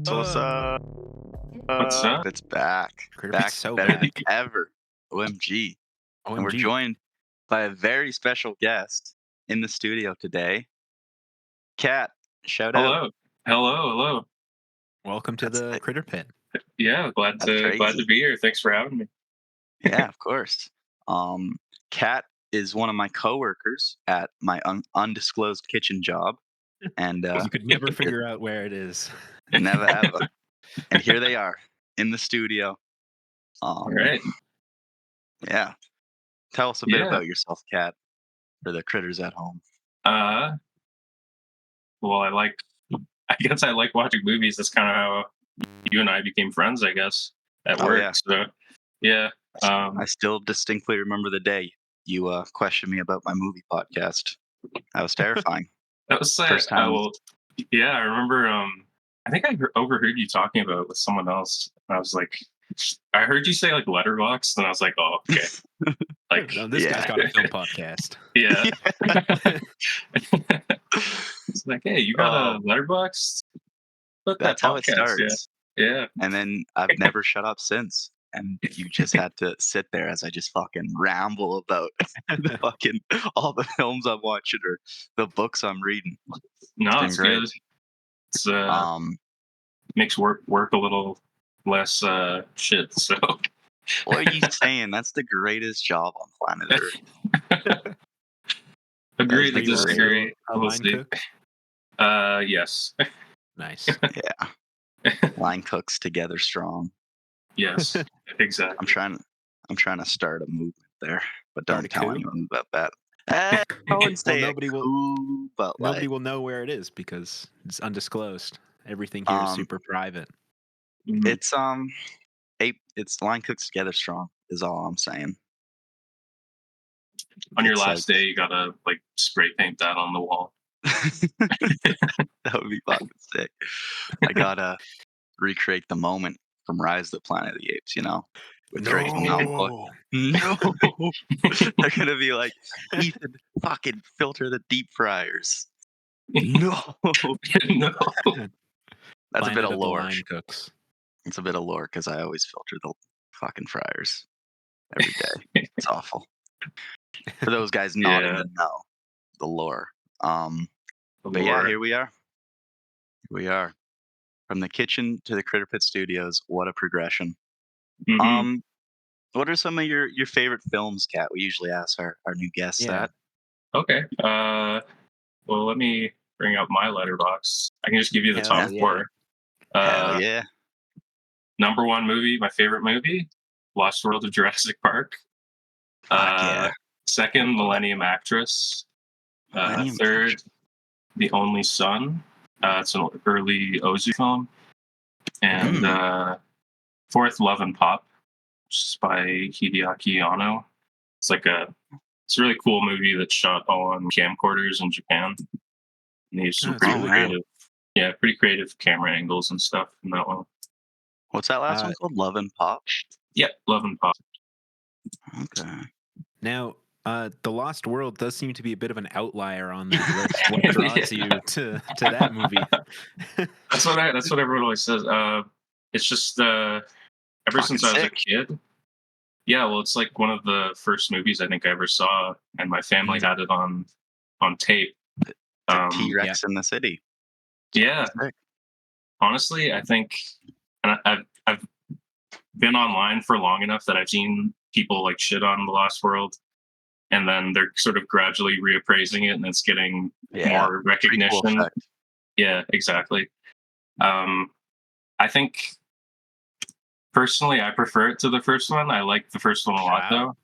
What's up? What's up? It's back. Critterpit's Back so better than back. ever. OMG. And we're OMG. joined by a very special guest in the studio today. Kat, shout out. Hello. Hello. Welcome to That's the like, Critter Pit. Yeah, that's glad to crazy. be here. Thanks for having me. Yeah, of course. Kat is one of my coworkers at my undisclosed kitchen job, and You could never figure out where it is. never ever. And here they are in the studio. All Um, right. yeah. Tell us a bit Yeah. about yourself, Kat, for the critters at home. Uh well I guess I like watching movies. That's kind of how you and I became friends, I guess, at Oh work. yeah. So yeah. I still distinctly remember the day you questioned me about my movie podcast. That was terrifying. That was First time. yeah, I remember I think overheard you talking about it with someone else. I was like, I heard you say like letterbox, and I was like, oh, okay. Like, No, this guy's Yeah. got a film podcast. yeah. It's like, hey, you got a Oh, letterbox? Put that that's how it podcast. Yeah. starts. Yeah. And then I've never shut up since. And you just had to sit there as I just fucking ramble about the fucking all the films I'm watching or the books I'm reading. It's No, been it's great. good. It's Um, makes work a little less shit. So what are you saying? That's the greatest job on planet Earth. That is agree the to Are you great. disagree. also a We'll line see. cook? Yes. Nice. Yeah. Line cooks together strong. Yes. I'm Exactly. trying to start a movement there, but Start don't a tell coup? anyone about that. I wouldn't Well, say a coup, but nobody like will know where it is because it's undisclosed. Everything here is um super private. Mhm. it's it's line cooks together strong is all I'm saying. On your It's like last day, you gotta like spray paint that on the wall. that would be fucking sick. I gotta recreate the moment from Rise of the Planet of the Apes, with Drake and Malfoy. No. No, they're gonna be like, Ethan, fucking filter the deep fryers. No, No. that's a bit Planet of of the lore. line cooks. It's a bit of lore because I always filter the fucking fryers every day. It's awful. For those guys not in Yeah. the know, the lore. But yeah, Lord. here we are. Here we are. From the kitchen to the Critter Pit Studios. What a progression. Hmm. Um, what are some of your favorite films, Kat? We usually ask our new guests Yeah. that. Okay. Well, let me bring up my letterbox. I can just give you the top Hell yeah. four. Hell Uh, yeah. Number one movie, my favorite movie, Lost World of Jurassic Park. Fuck yeah. Second, Millennium Actress. Millennium Third, The Only Son. It's an early Ozu film. And Mm. fourth, Love and Pop, which is by Hideaki Anno. It's a really cool movie that's shot all on camcorders in Japan. And they use some Oh, it's pretty really wow. cool. pretty creative camera angles and stuff in that one. What's that last Uh, one called? Love and Pop? Yeah, Love and Pop. Okay. Now, The Lost World does seem to be a bit of an outlier on that list. What draws you to that movie? That's what everyone always says. It's just ever Fucking since I was a sick. kid. Yeah, well, it's like one of the first movies I think I ever saw, and my family had it on tape. It's like T Yeah. Rex in the city. Yeah, Sick. honestly, I think, and I've been online for long enough that I've seen people like shit on the Lost World, and then they're sort of gradually reappraising it, and it's getting Yeah. more Prequel recognition. effect. Yeah, exactly. I think personally, I prefer it to the first one. I like the first one a lot, Wow.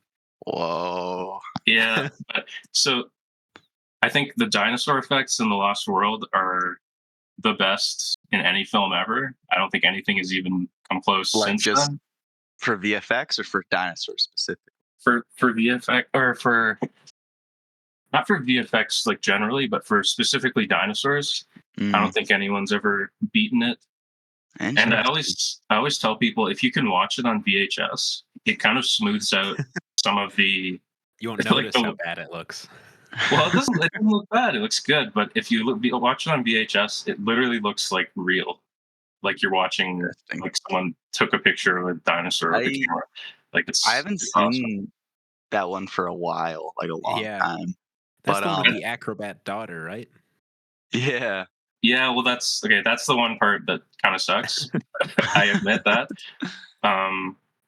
though. Whoa. Yeah, so I think the dinosaur effects in the Lost World are the best in any film ever. I don't think anything has even come close Like since just then. for VFX or for dinosaurs specific? For VFX, or for not for VFX like generally, but for specifically dinosaurs, I Mm, don't think anyone's ever beaten it. And interesting. I always tell people, if you can watch it on VHS, it kind of smooths out some of the You won't like notice how the bad it looks. well, it doesn't look bad. It looks good, but if you watch it on VHS, it literally looks like real. like you're watching Interesting. like someone took a picture of a dinosaur with a I camera. Like I it's haven't it's awesome. seen that one for a while, like a long Yeah. time. That's But the one with the acrobat daughter, right? yeah. Yeah, well, that's okay. That's the one part that kind of sucks. I admit that.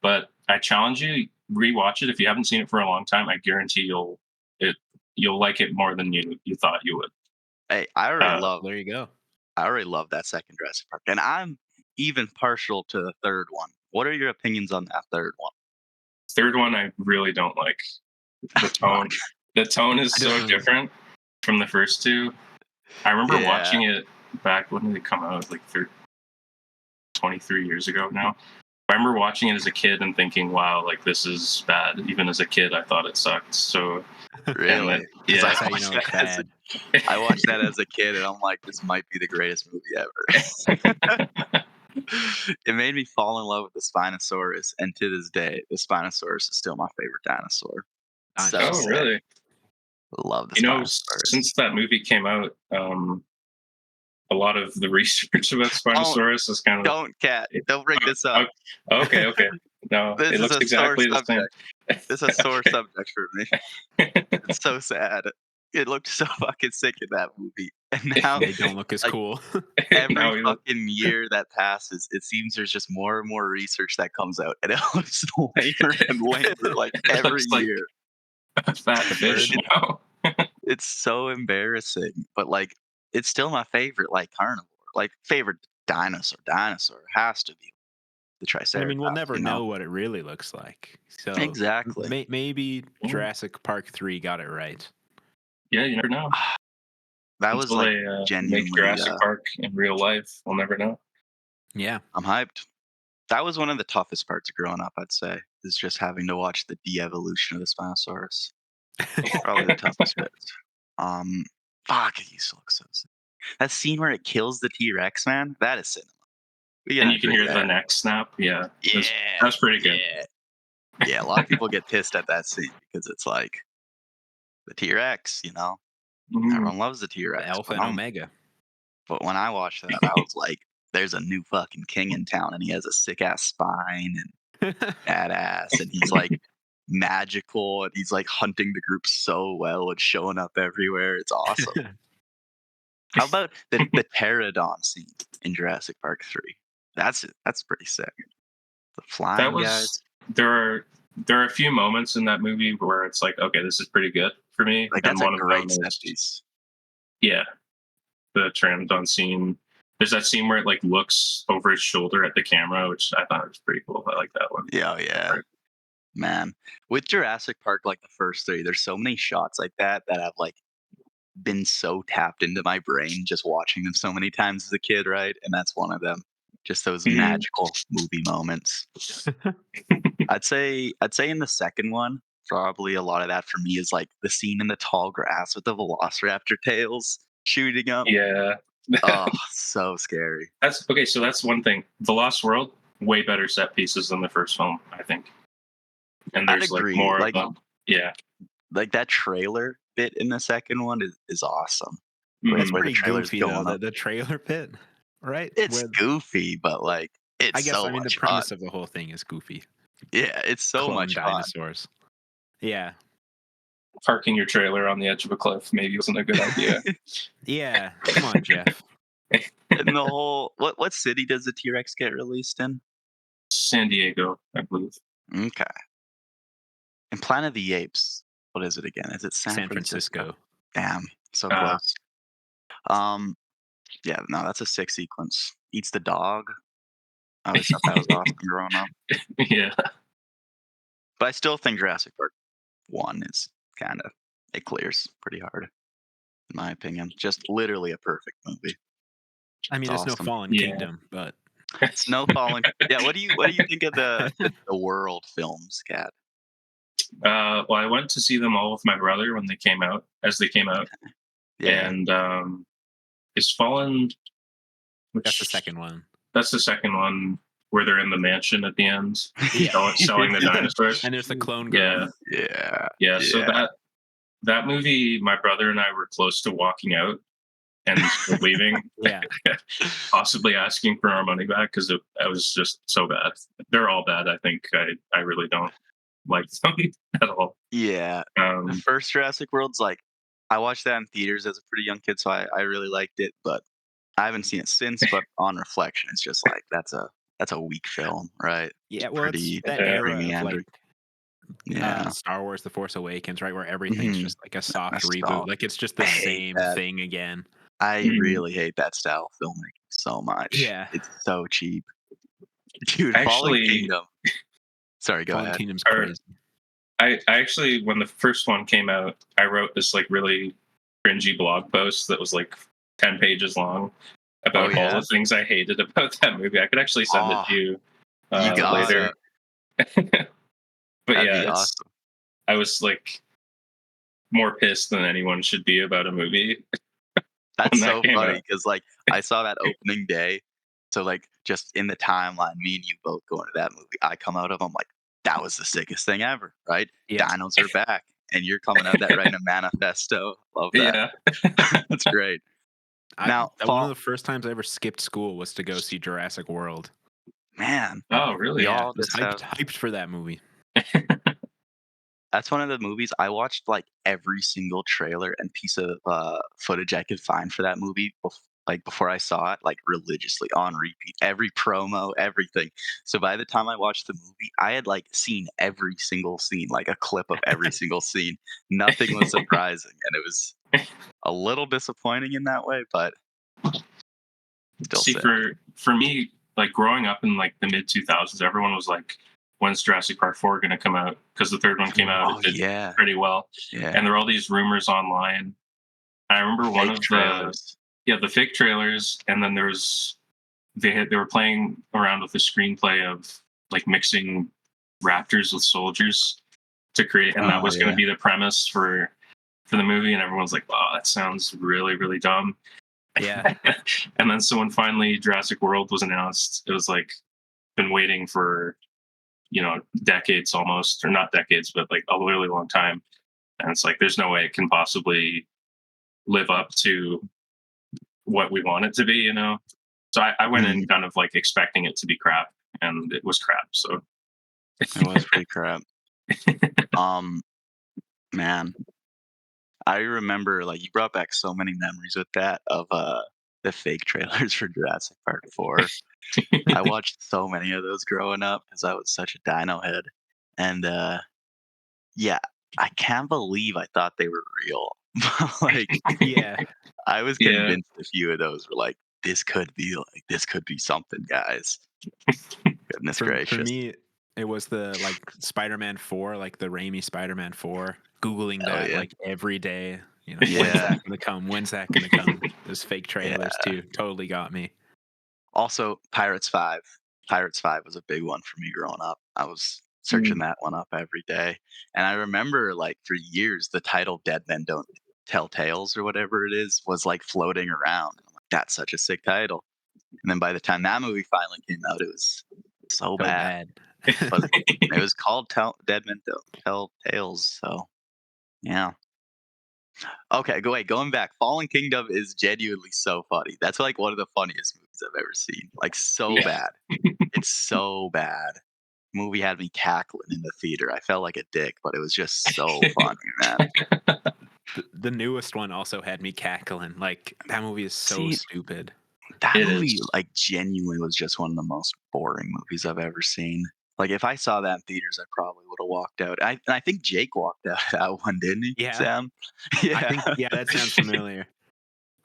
But I challenge you, rewatch it if you haven't seen it for a long time. I guarantee it you'll like it more than you thought you would. Hey, There you go. I already love that second Jurassic Park, and I'm even partial to the third one. What are your opinions on that third one? Third one, I really don't like the Fuck. tone. The tone is I so don't. different from the first two. I remember Yeah, watching it back when did it come out? Like 23 years ago now. I remember watching it as a kid and thinking, "Wow, like this is bad." Even as a kid, I thought it sucked. So, and really? then Because yeah, That's how you know it's bad. I watched that as a kid, and I'm like, this might be the greatest movie ever. It made me fall in love with the Spinosaurus, and to this day, the Spinosaurus is still my favorite dinosaur. So oh Nice. sick. really? Love the You know, Spinosaurus. since that movie came out, a lot of the research about Don't Spinosaurus is kind of don't cat. Don't bring this up. oh, okay, okay. No, This it is looks a sore exactly the same. subject. This is a sore Okay. subject for me. It's so sad. It looked so fucking sick in that movie, and now, They don't look as like, cool. every Now we look. fucking year that passes, it seems there's just more and more research that comes out, and it looks lamer and lamer, like, It every looks like year. a fat The fish bird. now. It's so embarrassing, but, like, it's still my favorite, like, carnivore. Like, favorite dinosaur has to be the And I mean, we'll Triceratops, never you know? know what it really looks like. So Exactly. maybe Yeah, Jurassic Park 3 got it right. yeah, you never know. That was, Until like, they make genuinely, Jurassic Park in real life, we'll never know. Yeah. I'm hyped. That was one of the toughest parts of growing up, I'd say, is just having to watch the de-evolution of the Spinosaurus. Probably the toughest bit. Um, fuck, it used to look so sick. That scene where it kills the T-Rex, man, that is cinema. We And gotta you can agree hear the there. neck snap. Yeah, Yeah, that's pretty good. yeah, yeah. A lot of people get pissed at that scene because it's like the T-Rex, you know. Mhm. Everyone loves the The T-Rex, Alpha and Omega. but when I watched that, I was like, "There's a new fucking king in town, and he has a sick ass spine and badass, and he's like magical, and he's like hunting the group so well and showing up everywhere. It's awesome." How about the pterodon scene in Jurassic Park 3? That's pretty sick. The That flying was guys, there are there are a few moments in that movie where it's like, okay, this is pretty good for me, like, and that's a one of them great set is piece. yeah, the Pteranodon scene. There's that scene where it like looks over its shoulder at the camera, which I thought was pretty cool. I like that one. Yeah, oh, yeah, man. With Jurassic Park, like, the first 3, there's so many shots like that that have, like, been so tapped into my brain just watching them so many times as a kid, right? And that's one of them. Just those Mhm. magical movie moments. I'd say in the second one, probably a lot of that for me is like the scene in the tall grass with the velociraptor tails shooting up. Yeah, Oh, so scary. that's okay. So that's one thing. The Lost World, way better set pieces than the first film, I think. And I'd there's like agree. more of Like them. Yeah. like that trailer bit in the second one is awesome. That's Mhm. Where the pretty trailer's goofy though. going The up. the trailer pit, right? It's Where goofy, but like I it's guess so I mean the much fun. premise of the whole thing is goofy. Yeah, it's so Clone much fun. dinosaurs. Yeah. Parking your trailer on the edge of a cliff maybe wasn't a good idea. Yeah. Come on, Jeff. And the whole what city does the T-Rex get released in? San Diego, I believe. Okay. And Planet of the Apes, what is it again? Is it San San Francisco? Francisco. Damn, so Uh, close. Um, yeah, no, that's a sick sequence. Eats the dog. I always thought that was awesome growing up. yeah. But I still think Jurassic Park 1 is kinda it clears pretty hard, in my opinion. Just literally a perfect movie. I It's mean, it's no awesome. Fallen Yeah. Kingdom, but Snow falling. Yeah, what do you think of the world films, Cat? Well, I went to see them all with my brother when they came out, as they came out, Yeah. and is Fallen, that's the which second one. that's the second one where they're in the mansion at the end, Yeah. selling the dinosaurs. And there's the clone Yeah, girl. Yeah, yeah. So yeah. that movie, my brother and I were close to walking out and leaving, Yeah. possibly asking for our money back because it was just so bad. They're all bad. I think I really don't like them at all. Yeah. The Um, first Jurassic World's like I watched that in theaters as a pretty young kid, so I really liked it, but I haven't seen it since, but on reflection, it's just like that's a weak film, right? It's Yeah, well, it's pretty that yeah, era of like meandering. Yeah. Star Wars: The Force Awakens, right, where everything's Mhm. just like a soft reboot. Nostalgia. Like it's just I the hate same that. thing again. I mm, really hate that style of filmmaking so much. Yeah. It's so cheap. Dude, Fallen actually, Kingdom. Sorry, go Fallen ahead. Kingdom's or crazy. I actually, when the first one came out, I wrote this like really cringy blog post that was like 10 pages long Oh, about all yeah? the things I hated about that movie. I could actually send it Oh, to you you later. gotta. But That'd yeah, be it's awesome. I was like more pissed than anyone should be about a movie That's when that so came funny out. because, like, I saw that opening day. So, like, just in the timeline, me and you both going to that movie. I come out of, I'm like, that was the sickest thing ever, right? Yeah. Dinos are back. And you're coming out that writing a manifesto. Love that. Yeah. That's great. I Now, One of fall, the first times I ever skipped school was to go see Jurassic World. man, Oh, we really? Yeah, I all was just have. hyped for that movie. That's one of the movies I watched, like, every single trailer and piece of, footage I could find for that movie before I saw it, like, religiously on repeat, every promo, everything. So by the time I watched the movie, I had, like, seen every single scene, like, a clip of every single scene. Nothing was surprising, and it was a little disappointing in that way, but still See, sick. for me, like growing up in like the mid 2000s, everyone was like, "When's Jurassic Park 4 going to come out?" Because the third one came out, it Oh, did yeah, pretty well, yeah. and there were all these rumors online. I remember one Fake of the trailers. the fake trailers, and then there's they were playing around with the screenplay of like mixing raptors with soldiers to create, and that Oh, was going to yeah. be the premise for the movie, and everyone's like, "Wow, that sounds really really dumb." Yeah. And then so when finally Jurassic World was announced, it was like been waiting for decades almost, or not decades, but like a really long time, and it's like there's no way it can possibly live up to what we want it to be. So I went in Mhm. kind of like expecting it to be crap, and it was crap. So It was pretty crap. Um, man. I remember, like, you brought back so many memories with that of, the fake trailers for Jurassic Park 4. I watched so many of those growing up because I was such a dino head, and, yeah, I can't believe I thought they were real. Like, Yeah. I was yeah, convinced a few of those were like, this could be something, guys." Goodness For gracious. me, it was the like Spider-Man 4, like the Raimi Spider-Man 4, Googling Hell that yeah. like every day. When's Yeah, that gonna come? When's that gonna come? Those fake trailers yeah. too totally got me. Also, Pirates 5. Pirates 5 was a big one for me growing up. I was searching that one up every day, and I remember, like, for years, the title "Dead Men Don't Tell Tales" or whatever it is was, like, floating around. I'm like, "That's such a sick title." And then by the time that movie finally came out, it was so So bad, bad. but it was called Dead Men Don't Tell Tales, so yeah. Okay, going back, Fallen Kingdom is genuinely so funny. That's, like, one of the funniest movies I've ever seen, like, so yeah. bad. It's so bad. Movie had me cackling in the theater. I felt like a dick, but it was just so funny, man. The newest one also had me cackling. Like that movie is so See, stupid. that It movie, is. like, genuinely was just one of the most boring movies I've ever seen. Like, if I saw that in theaters, I probably would have walked out. I think Jake walked out of that one, didn't he, Yeah. Sam? I Yeah. think yeah, that sounds familiar.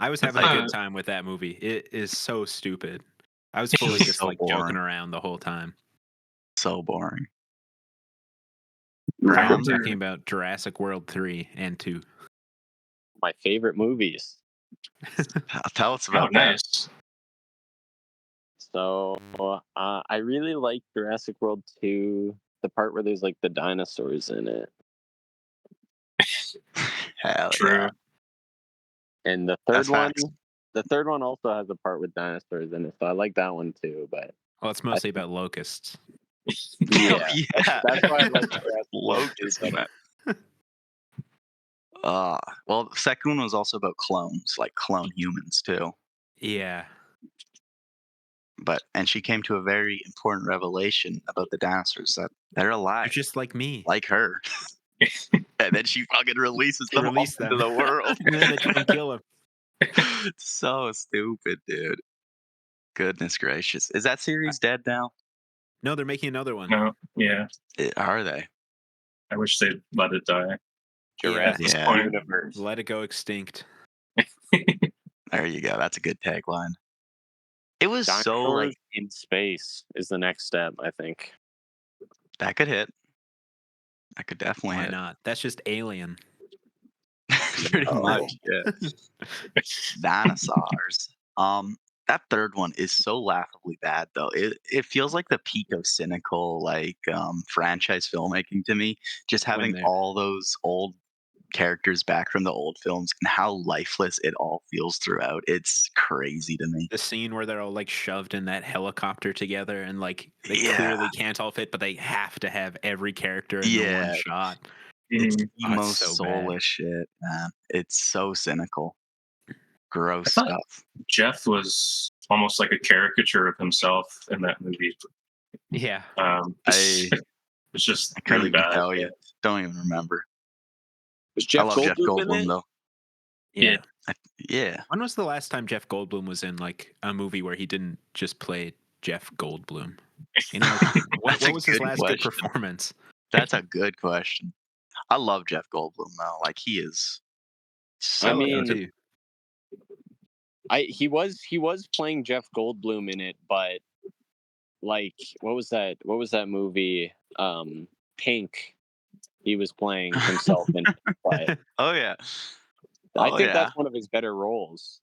I was That's having a good a time with that movie. It is so stupid. I was It fully was just so like joking boring. around the whole time. So boring. I Now we're Graham? talking remember. about Jurassic World 3 and 2. My favorite movies. Tell us Oh, about that. nice. So I really like Jurassic World 2, the part where there's like the dinosaurs in it. Hell yeah. True. And That's facts. the third one also has a part with dinosaurs in it. So I like that one too. But Well, it's I mostly about locusts. Oh, yeah, yeah. that's why I like Jurassic World 2 Locust, better. man. Well, the second one was also about clones, like clone humans too. Yeah. And she came to a very important revelation about the dinosaurs that they're They're alive, just like me. like her. And then she fucking releases They them all release into them. the world. And then they try and kill him. So stupid, dude. Goodness gracious. Is that series dead now? No, they're making another one. No, yeah. Are they? I wish they'd let it die. Yeah. At this Yeah. point. Universe. Let it go extinct. There you go. That's a good tagline. It was so Dinosaurs like in space is the next step, I think. that could hit. That could definitely Why hit. not? That's just Alien. Pretty Oh. much, yeah. Dinosaurs. That third one is so laughably bad though. It feels like the peak of cynical like franchise filmmaking to me. Just When having they're all those old characters back from the old films and how lifeless it all feels throughout. It's crazy to me. the scene where they're all like shoved in that helicopter together and like they Yeah. clearly can't all fit, but they have to have every character in the one Yeah. shot. It's Mhm. the Oh, it's most so bad. soulless shit, man. It's so cynical. I Gross thought stuff. Jeff was almost like a caricature of himself in that movie. Yeah. I It's just I couldn't really even bad. tell you. Don't even remember. Was I Jeff love Jeff Goldblum in Goldblum it? though. Yeah. I, yeah. When was the last time Jeff Goldblum was in like a movie where he didn't just play Jeff Goldblum? You know, like That's a what was his good last good question. performance? That's a good question. I love Jeff Goldblum though. Like he is I I so love him mean, good. too. he was playing Jeff Goldblum in it, but like what was that movie? Pink. He was playing himself in it, but Oh yeah. I Oh think yeah. that's one of his better roles.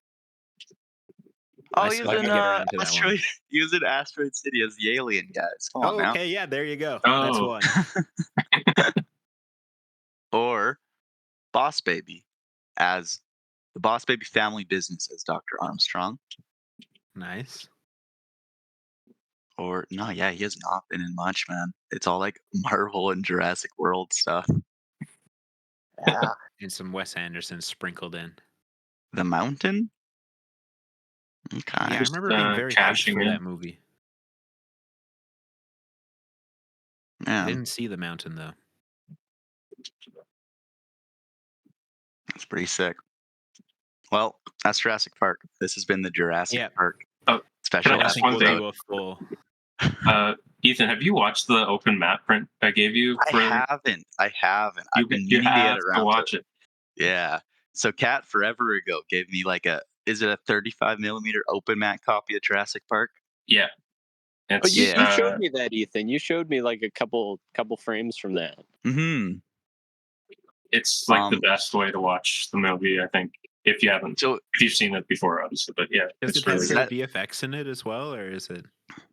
Oh, I he was still in gotta get around to that one. Asteroid. He was in Asteroid City as the alien guys. Come on Oh, now. okay, yeah, there you go. That's Oh, one. Or Boss Baby as the Boss Baby family business as Dr. Armstrong. Nice. Or no, yeah, he has not been in much, man. It's all like Marvel and Jurassic World stuff. Yeah. And some Wes Anderson sprinkled in. The Mountain? Yeah, Okay. I just remember being very hyped cashing for in. that movie. I Man, didn't see The Mountain though. that's pretty sick. Well, that's Jurassic Park. This has been the Jurassic Yeah. Park Oh, can special I I ask think one we'll thing? episode. do a full. Ethan, have you watched the open map print I gave you I for haven't. I haven't. I've been you meaning to get have to around to watch it. it. Yeah. So Kat forever ago gave me like is it a 35 millimeter open mat copy of Jurassic Park? Yeah. Oh, It's you Yeah. showed me that, Ethan. You showed me like a couple frames from that. Mm-hmm. it's like the Um best way to watch the movie, I think, if so you've seen it before, obviously. But yeah, Does it's it have really is good. good that VFX in it as well, or is it?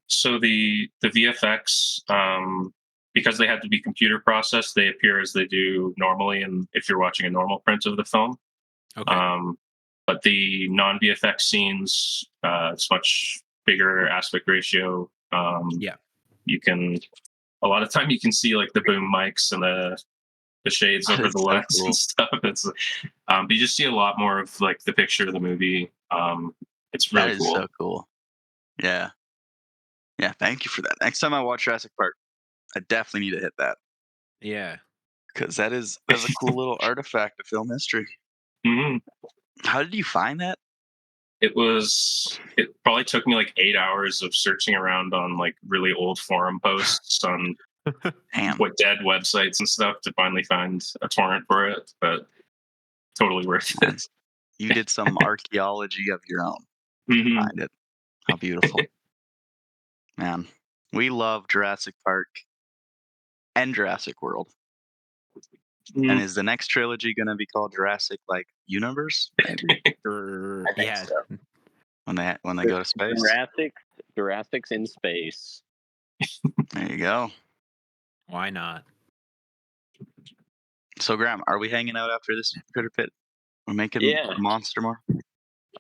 So the VFX, because they had to be computer processed, they appear as they do normally, and if you're watching a normal print of the film. Okay. But the non VFX scenes, it's much bigger aspect ratio. Yeah. You can a lot of time you can see like the boom mics and the shades that over is the so lens and cool. stuff. It's but you just see a lot more of like the picture of the movie. It's That really is cool. so cool. Yeah. Yeah, thank you for that. Next time I watch Jurassic Park, I definitely need to hit that Yeah. because that's a cool little artifact of film history. Mhm. How did you find that? It probably took me like 8 hours of searching around on like really old forum posts on Damn, what dead websites and stuff to finally find a torrent for it, but totally worth man. it. You did some archaeology of your own to Hmm. find it. How beautiful. Man, we love Jurassic Park and Jurassic World. And is the next trilogy going to be called Jurassic like Universe? Maybe Or I think yeah. so. when they go to space. Jurassic's in space. There you go. Why not? So Graham, are we hanging out after this critter pit? We're making Yeah. the monster more.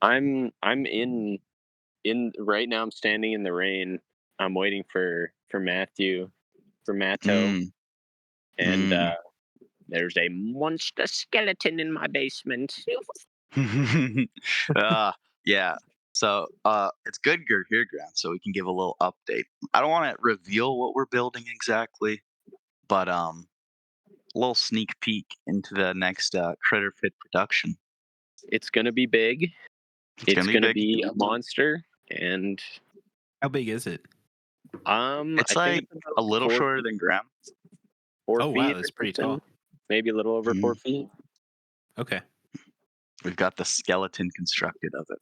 I'm in right now. I'm standing in the rain. I'm waiting for Matthew, for Matto, Mm, and mm. There's a monster skeleton in my basement. uh, yeah. So it's good you're here, Graham, so we can give a little update. I don't want to reveal what we're building exactly, but a little sneak peek into the next Critterpit production. It's gonna be big. It's It's gonna be gonna big. be a monster, and How big is it? It's I think like it's about a little 4 shorter feet, than Graham. 4 Oh wow, feet or that's pretty something. tall. Maybe a little over 4 Mhm. feet. Okay. We've got the skeleton constructed of it.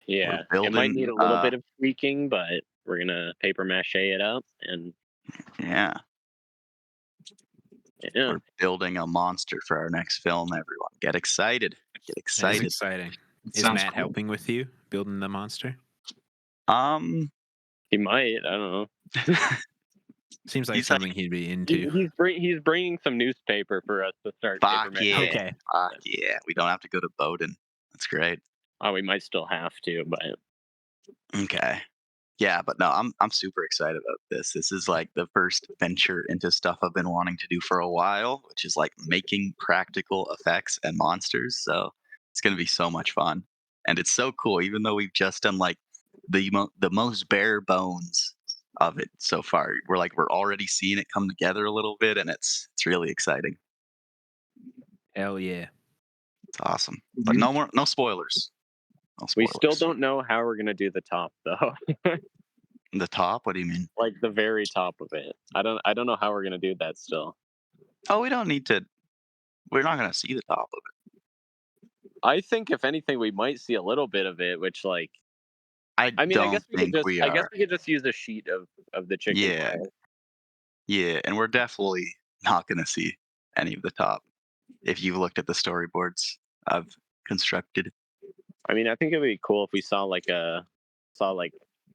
Yeah, We're it might building. need a little bit of tweaking, but we're gonna paper mache it up, and Yeah, yeah, we're building a monster for our next film. Everyone, get excited! Get That is excited! exciting. It Is sounds Matt cool. helping with you building the monster? Um, he might. I don't know. Seems like he's like, something he'd be He, into. he's bringing some newspaper for us to start paper fuck mache. yeah, Okay. fuck yeah. We don't have to go to Bowden. That's great. Oh, we might still have to, but Okay. Yeah, but no, I'm super excited about this. This is like the first venture into stuff I've been wanting to do for a while, which is like making practical effects and monsters. So it's gonna be so much fun, and it's so cool. Even though we've just done like the most bare bones of it so far, we're already seeing it come together a little bit, and it's really exciting. Hell yeah. It's awesome. But no spoilers. No we still spoilers. don't know how we're gonna do the top though. The top? What do you mean? Like the very top of it. I don't know how we're gonna do that still. Oh, we don't need to. We're not gonna see the top of it. I think if anything, we might see a little bit of it, which like I I mean, don't think we I guess are. we could just use a sheet of the chicken Yeah, pie. yeah, and we're definitely not gonna see any of the top if you've looked at the storyboards I've constructed. I mean, I think it'd be cool if we saw like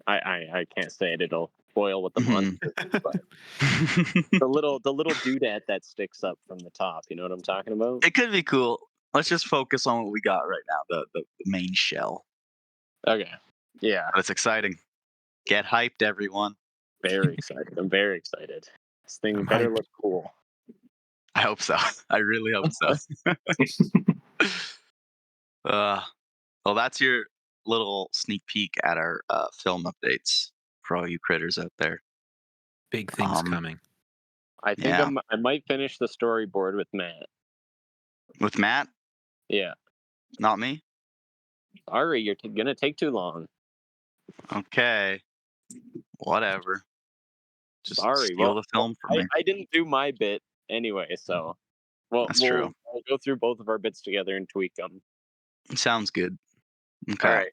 I can't say it. It'll spoil what the Mhm. monster is, but the little doodad that sticks up from the top. You know what I'm talking about? It could be cool. Let's just focus on what we got right now, the main shell. Okay. Yeah. But it's exciting. Get hyped, everyone. Very excited. I'm very excited. This thing I'm better hyped. look cool. I hope so. I really hope so. Uh, well, that's your little sneak peek at our film updates for all you critters out there. Big things Um, coming. I think yeah, I might finish the storyboard with Matt. with Matt, Yeah. not me. Sorry, you're gonna take too long. Okay, whatever. Just Sorry. steal the film from me. I didn't do my bit anyway, so That's true. we'll go through both of our bits together and tweak them. Sounds good. All Okay. right.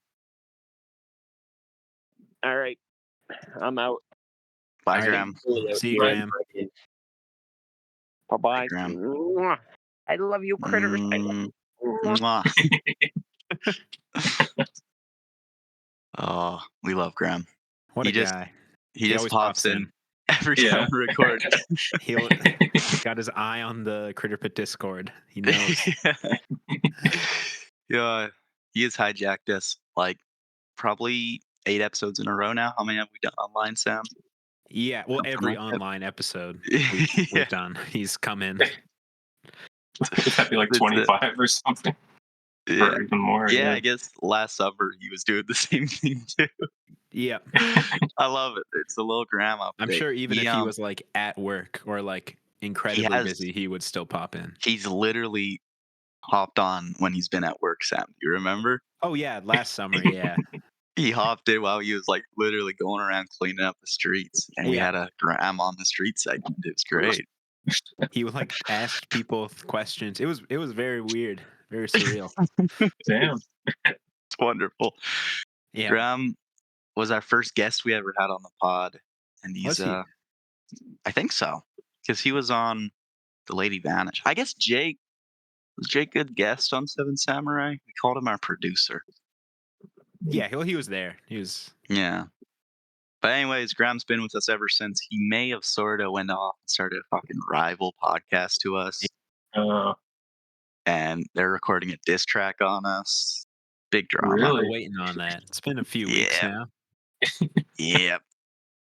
All right. I'm out. Bye, All right. Graham. See you, Right. Graham. Bye Bye, bye. Graham. I love you, critters. I love Mm, you. mwah. Oh, we love Graham. What He a just guy. he He just always pops pops in in. every time Yeah. we record. He'll got his eye on the Critterpit Discord. He knows. Yeah, he has hijacked us like probably 8 episodes in a row now. How many have we done online, Sam? Yeah, well, Something every like that. online episode Yeah, we've done, he's come in. Would that be like that's it. 25 or something? Yeah, Or even more? yeah. Yeah. I guess last summer he was doing the same thing too. Yep. I love it. It's a little Graham I'm update. sure even if he was like at work or like He incredibly has busy, he would still pop in. he's literally hopped on when he's been at work, Sam. You remember? Oh yeah, last summer, yeah. He hopped in while he was like literally going around cleaning up the streets, and we Yeah. had a Graham on the street segment. It was great. He would like ask people questions. It was very weird, very surreal. Damn. It's wonderful. Yeah. Graham was our first guest we ever had on the pod, and Was he? I think so, because he was on the Lady Vanish. I guess Jake was Jake a guest on Seven Samurai. We called him our producer. Yeah, he was there. He was Yeah. But anyways, Graham's been with us ever since. He may have sorta went off and started a fucking rival podcast to us, and they're recording a diss track on us. Big drama. we're Really? waiting on that. It's been a few weeks Yeah. now. Yep.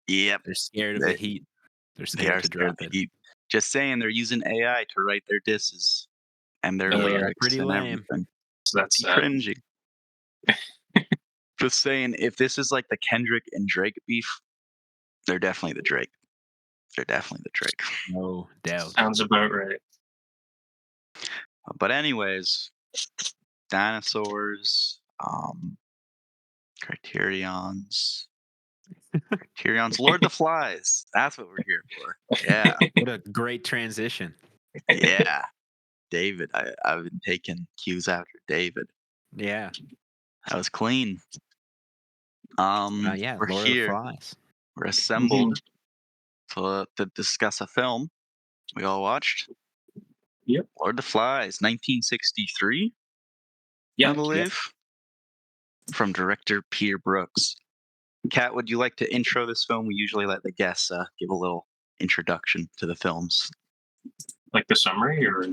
Yep. They're scared of the They, heat. They're they scared are to scared of drop the it. heat. Just saying, they're using AI to write their disses and their Uh, lyrics Pretty and lame. everything. so that's Cringy. Just saying, if this is like the Kendrick and Drake beef, they're definitely the Drake. They're definitely the Drake. No doubt. sounds about right. But anyways, dinosaurs, Criterions, Lord of the Flies. That's what we're here for. Yeah, What a great transition. yeah. David, I've been taking cues after David. Yeah. That was clean. Yeah, We're Lord of the here. Flies. We're assembled to discuss a film we all watched. Yep. Lord of the Flies, 1963, I Yeah. believe, from director Peter Brooks. Kat, would you like to intro this film? We usually let the guests give a little introduction to the films. Like the summary or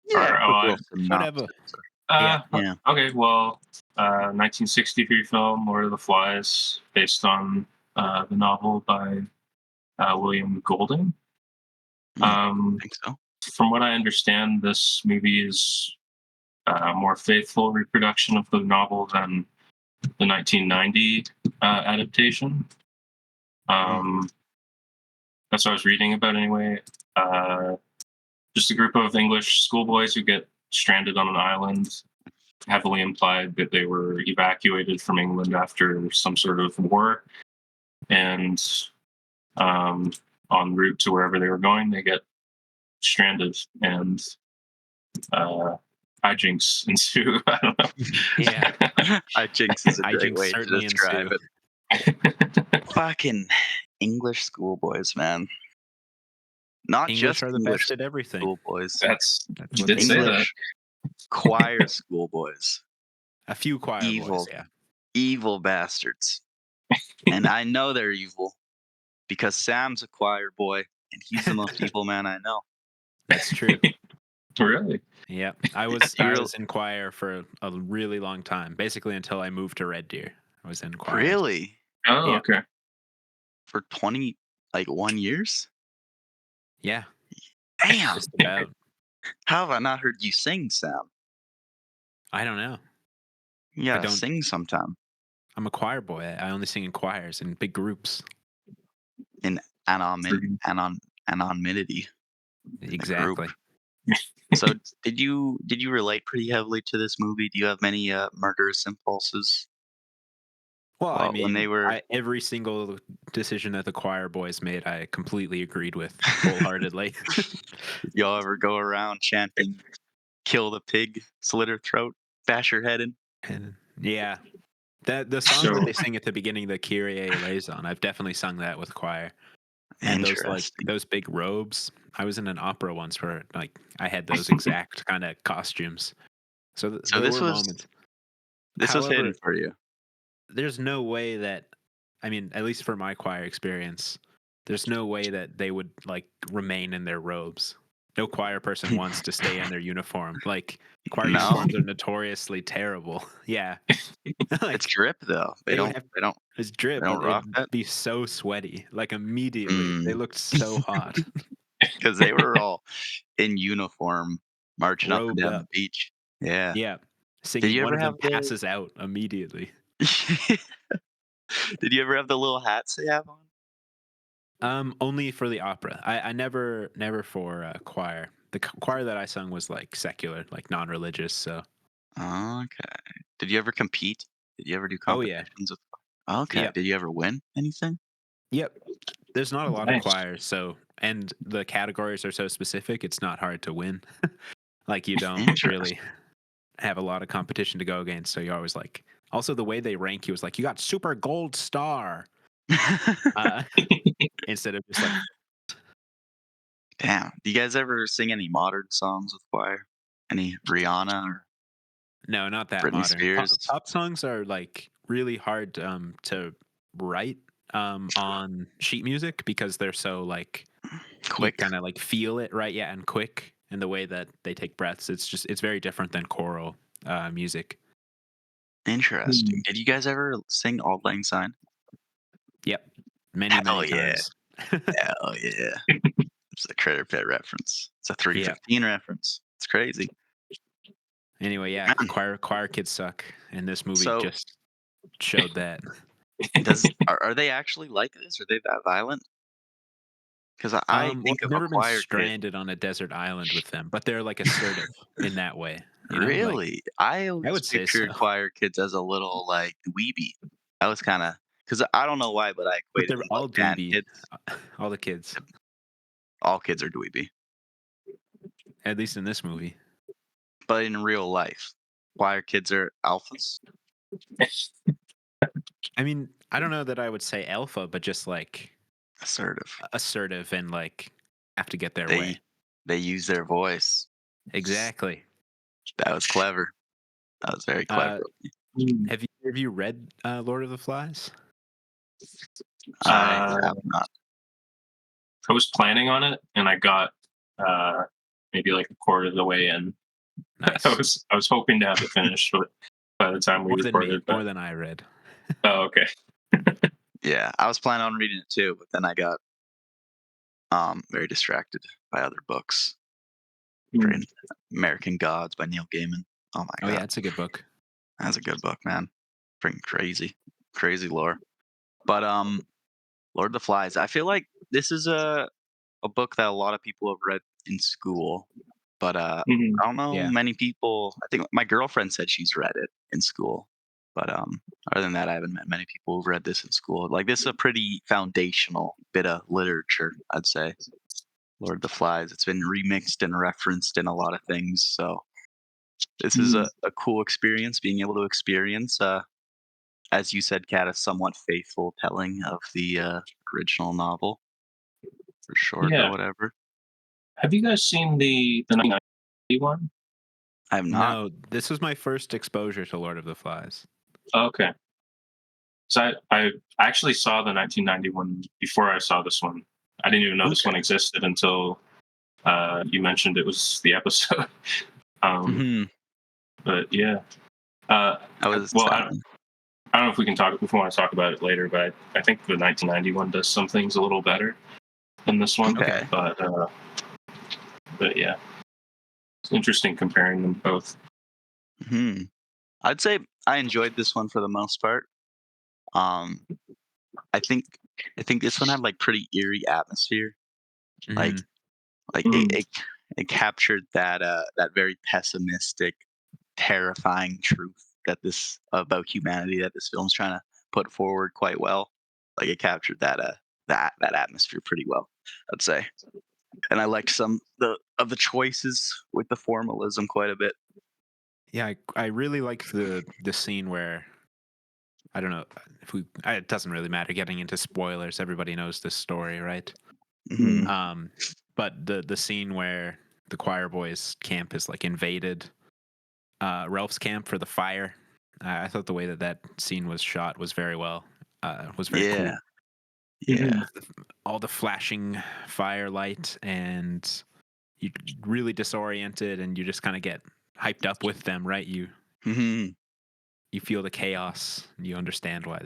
Yeah, quick little Whatever. synopsis. Yeah. Yeah. Okay, well, 1963 film Lord of the Flies, based on the novel by William Golding. I Um, think so. from what I understand, this movie is a more faithful reproduction of the novel than the 1990 adaptation. That's what I was reading about anyway. Just a group of English schoolboys who get stranded on an island. Heavily implied that they were evacuated from England after some sort of war, and en route to wherever they were going, they get stranded, and hijinks ensue. I don't know. Yeah. Hijinks is a great Hijinks way to certainly describe ensue. it. Fucking English schoolboys, man. Not English just are the English best at everything. schoolboys. That's That's you what did they say that. English choir schoolboys. A few choir boys, Evil, yeah. evil bastards. And I know they're evil because Sam's a choir boy and he's the most evil man I know. That's true. Really? Yeah. I was You're in choir for a really long time, basically until I moved to Red Deer. I was in choir. really Oh, Yeah. okay. for 1 years? Yeah. Damn. Just about. How have I not heard you sing, Sam? I don't know. You I gotta don't sing sometime I'm a choir boy. I only sing in choirs and big groups. in anonymity in the group. Exactly. So did you relate pretty heavily to this movie? Do you have many murderous impulses? Well, I Well, when they mean, were every single decision that the choir boys made, I completely agreed with wholeheartedly. did y'all ever go around chanting "Kill the pig, slit her throat, bash her head in"? And yeah, the song that So they sing at the beginning, the Kyrie eleison, I've definitely sung that with choir. And Interesting. those big robes. I was in an opera once where I had those exact kind of costumes. So So there were moments. this was hidden However, for you. there's no way that I mean, at least for my choir experience, there's no way that they would remain in their robes. No choir person wants to stay in their uniform. Like choir No, uniforms are notoriously terrible. Yeah. it's like drip though. they would have They this drip, don't but rock it'd that. be so sweaty. Like immediately. They looked so hot. Because they were all in uniform marching up and Robed down the up. beach. Yeah. Yeah. Did Singing you one ever of them have the passes out immediately. Did you ever have the little hats they have on? Only for the opera. I never for choir. The choir that I sung was like secular, like non-religious. So, Okay. Did you ever compete? Did you ever do oh yeah, competitions with Okay. yep, Did you ever win anything? yep. There's not a lot of nice. choirs, so and the categories are so specific. It's not hard to win. Like you don't Interesting. really have a lot of competition to go against. So you're always like. Also, the way they rank you is like you got super gold star uh, instead of just like Damn. Do you guys ever sing any modern songs with choir? Any Rihanna or no, not that Britney modern. Spears? Pop songs are like really hard to write on sheet music because they're so like you Quick. kind of like feel it right, yeah, and quick in the way that they take breaths. It's very different than choral music. Interesting. Did you guys ever sing Auld Lang Syne? Yep, many Hell many yeah. times. Hell yeah. It's a Critterpit reference. It's a Yeah. 315 reference. It's crazy. Anyway, yeah, Man, choir kids suck, and this movie so just showed that. are they actually like this? Are they that violent? Because I Well, think I've of a never been choir kid. stranded on a desert island with them, but they're like assertive in that way. You know, like Really? I I always would say so. pictured choir kids as a little like dweeby. I was kind of because I don't know why, but I But equated they're them to, like all band dweeby, kids. all the kids, All kids are dweeby, at least in this movie. but in real life, choir kids are alphas. I mean, I don't know that I would say alpha, but just like Assertive. assertive and like have to get their They way. they use their voice. Exactly. That was clever. That was very clever. Uh, Mm. have you read Lord of the Flies? I Uh, have not. I was planning on it, and I got uh, maybe like a quarter of the way in. Nice. I was hoping to have it finished, but by the time we More than me, recorded, more but than I read. oh, okay. Yeah, I was planning on reading it too, but then I got very distracted by other books. Mm. Reading American Gods by Neil Gaiman. Oh my Oh yeah, god, it's a good book. that's a good book, man. Freaking crazy, crazy lore. But Lord of the Flies. I feel like this is a book that a lot of people have read in school, but Mhm. I don't know Yeah. many people. I think my girlfriend said she's read it in school, but other than that, I haven't met many people who've read this in school. Like this is a pretty foundational bit of literature, I'd say. Lord of the Flies. It's been remixed and referenced in a lot of things, so this is Mm. a cool experience being able to experience. As you said, Kat, a somewhat faithful telling of the original novel, or short, or Yeah. whatever. Have you guys seen the 1990 one? I have not. No, this was my first exposure to Lord of the Flies. Oh, okay. So I actually saw the 1991 before I saw this one. I didn't even know this Okay. one existed until you mentioned it was the episode. um, Hmm. but yeah. Uh, I was. well, I don't know if we can talk if we want to talk about it later, but I think the 1991 does some things a little better than this one. Okay. But yeah, it's interesting comparing them both. Hmm. I'd say I enjoyed this one for the most part. Um, I think this one had like pretty eerie atmosphere. Like Hmm. like Mm. it captured that very pessimistic, terrifying truth that this about humanity that this film's trying to put forward quite well. Like it captured that atmosphere pretty well, I'd say. And I liked some of the choices with the formalism quite a bit. Yeah, I really like the scene where I don't know if it doesn't really matter getting into spoilers. Everybody knows this story, right? Hmm. Mm. Um, but the scene where the choir boys camp is like invaded Ralph's camp for the fire. I thought the way that scene was shot was very well. Was very Yeah, cool. yeah. Mhm. All the flashing firelight and you really disoriented and you just kind of get hyped up with them, right? Hmm. You feel the chaos and you understand what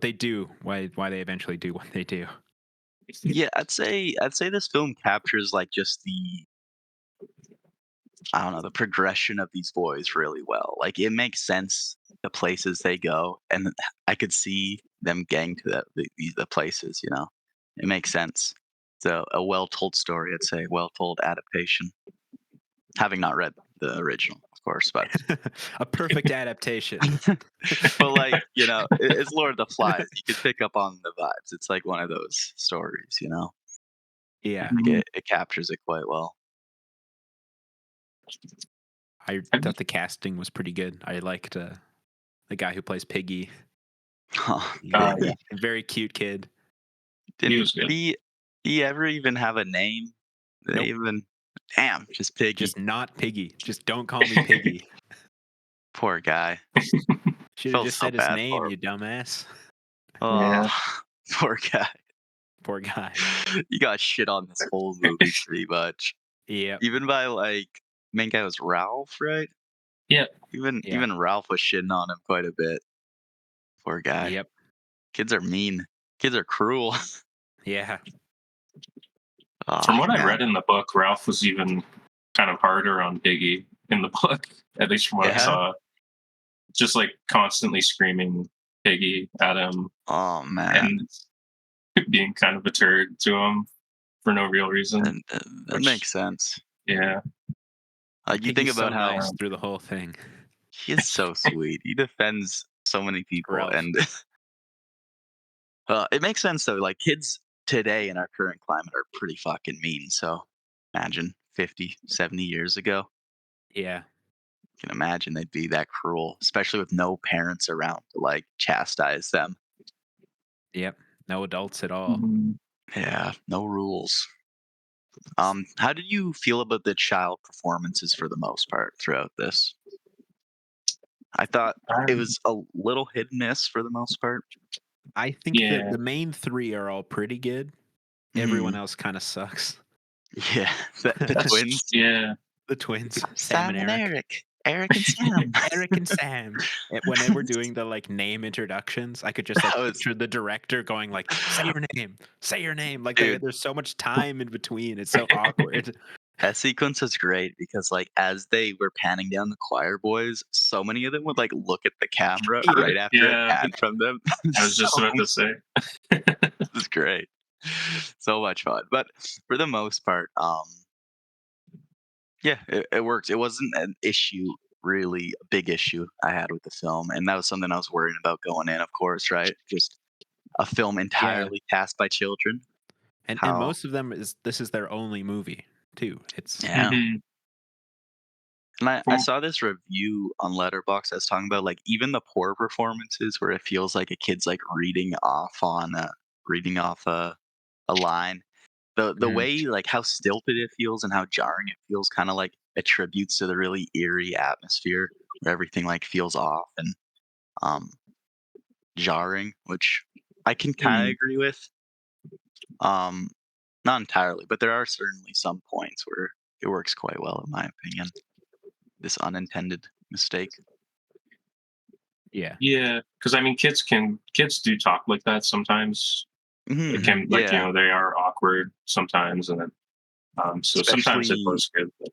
they do, why they eventually do what they do. Yeah, I'd say this film captures like just I don't know, the progression of these boys really well. Like it makes sense the places they go, and I could see them getting to the places. You know, it makes sense. So a well told story, I'd say, well told adaptation. Having not read the original, of course, but A perfect adaptation. but like you know, it's Lord of the Flies. You could pick up on the vibes. It's like one of those stories. You know, Yeah, like Mhm. it captures it quite well. I Have you- thought the casting was pretty good. I liked the guy who plays Piggy. Yeah, A very cute kid. he Didn't was good. he ever even have a name? Did they Nope, even damn, just Piggy. just not Piggy. Just don't call me Piggy. Poor guy. Should have Felt just so said his bad name, for him. you dumbass. Oh, Yeah. poor guy. Poor guy. You got shit on this whole movie pretty much. Yep. Even by like main guy was Ralph, right? Yeah. Yeah. Even Ralph was shitting on him quite a bit. Poor guy. Yep. Kids are mean. Kids are cruel. Yeah. From Oh what I man, read in the book, Ralph was even kind of harder on Piggy in the book, at least from what I yeah. saw. Just like constantly screaming Piggy at him Oh man, and being kind of a turd to him for no real reason. that Which, makes sense. yeah, You think Piggy's so about how nice through the whole thing. he is so sweet. He defends so many people, Ralph. and it makes sense though. Like kids today in our current climate are pretty fucking mean. So imagine 50, 70 years ago. Yeah. You can imagine they'd be that cruel, especially with no parents around to like chastise them. Yep. No adults at all. Mhm. Yeah, no rules. How did you feel about the child performances for the most part throughout this? I thought it Um, was a little hit and miss for the most part. I think that yeah, the main three are all pretty good. Mhm. Everyone else kind of sucks. Yeah, the that's twins, yeah. The twins, Sam and Sam and Eric. Eric, Eric and Sam. Eric and Sam. When they were doing the like name introductions, I could just like That was, picture the director going like, "Say your name, say your name." Like dude. there's so much time in between. It's so awkward. That sequence was great because, like, as they were panning down the choir boys, so many of them would like look at the camera Yeah. right after it Yeah, panned from them. I was so just about to say. It was great, so much fun. But for the most part, yeah, it works. It wasn't an issue, really, a big issue I had with the film, and that was something I was worrying about going in. Of course, right? Just a film Yeah. entirely cast by children. And How? most of them is this is their only movie too. It's Yeah. Mhm. And I From saw this review on Letterboxd that's talking about like even the poor performances where it feels like a kid's like reading off a line. The Mhm. way like how stilted it feels and how jarring it feels kind of like attributes to the really eerie atmosphere where everything like feels off and um jarring, which I can kind of mm, agree with. Um Not entirely, but there are certainly some points where it works quite well in my opinion. This unintended mistake. Yeah. yeah, because I mean, kids do talk like that sometimes. It Mhm. can like Yeah. they are awkward sometimes, and then so sometimes it Especially was good. But,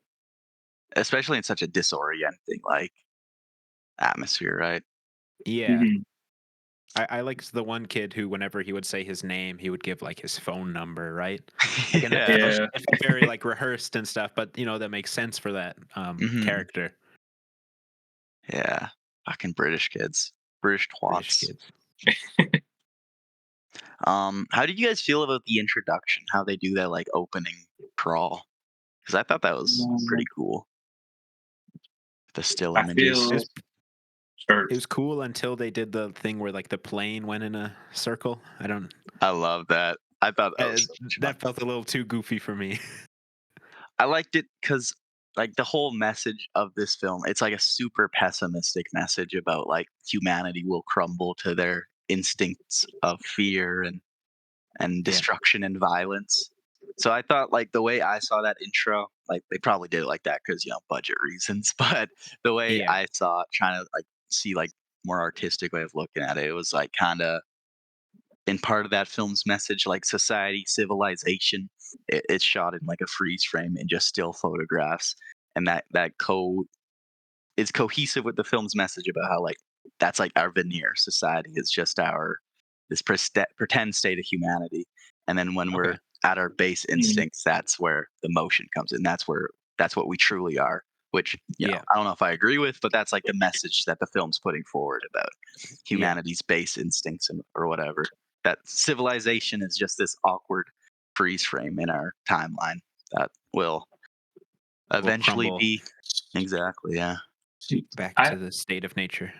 especially in such a disorienting, like, atmosphere, right? Yeah. mhm. I liked the one kid who, whenever he would say his name, he would give like his phone number, right? Like, and Yeah. Yeah, it felt very like rehearsed and stuff, but that makes sense for that Mhm. character. Yeah. Fucking British kids. British British twats. kids. How did you guys feel about the introduction? How they do that, like, opening crawl? Because I thought that was pretty cool. The still I images. It feel was or it was cool until they did the thing where like the plane went in a circle. I don't. I love that. I thought that was so much fun. That felt a little too goofy for me. I liked it because, like, the whole message of this film, it's like a super pessimistic message about, like, humanity will crumble to their instincts of fear and Yeah. destruction and violence. So I thought, like, the way I saw that intro, like, they probably did it like that because budget reasons, but the way Yeah. I saw it, trying to, like, see, like, more artistic way of looking at it, it was, like, kinda in part of that film's message, like society, civilization, it's shot in like a freeze frame and just still photographs, and that code is cohesive with the film's message about how like that's like our veneer. Society is just our this pretend state of humanity, and then when we're Okay. at our base mm, instincts, that's where the motion comes in. That's what we truly are. Which Yeah. I don't know if I agree with, but that's like the message that the film's putting forward about Yeah. humanity's base instincts or whatever. That civilization is just this awkward freeze frame in our timeline that will Will eventually crumble be exactly, yeah. see, back I to the state of nature.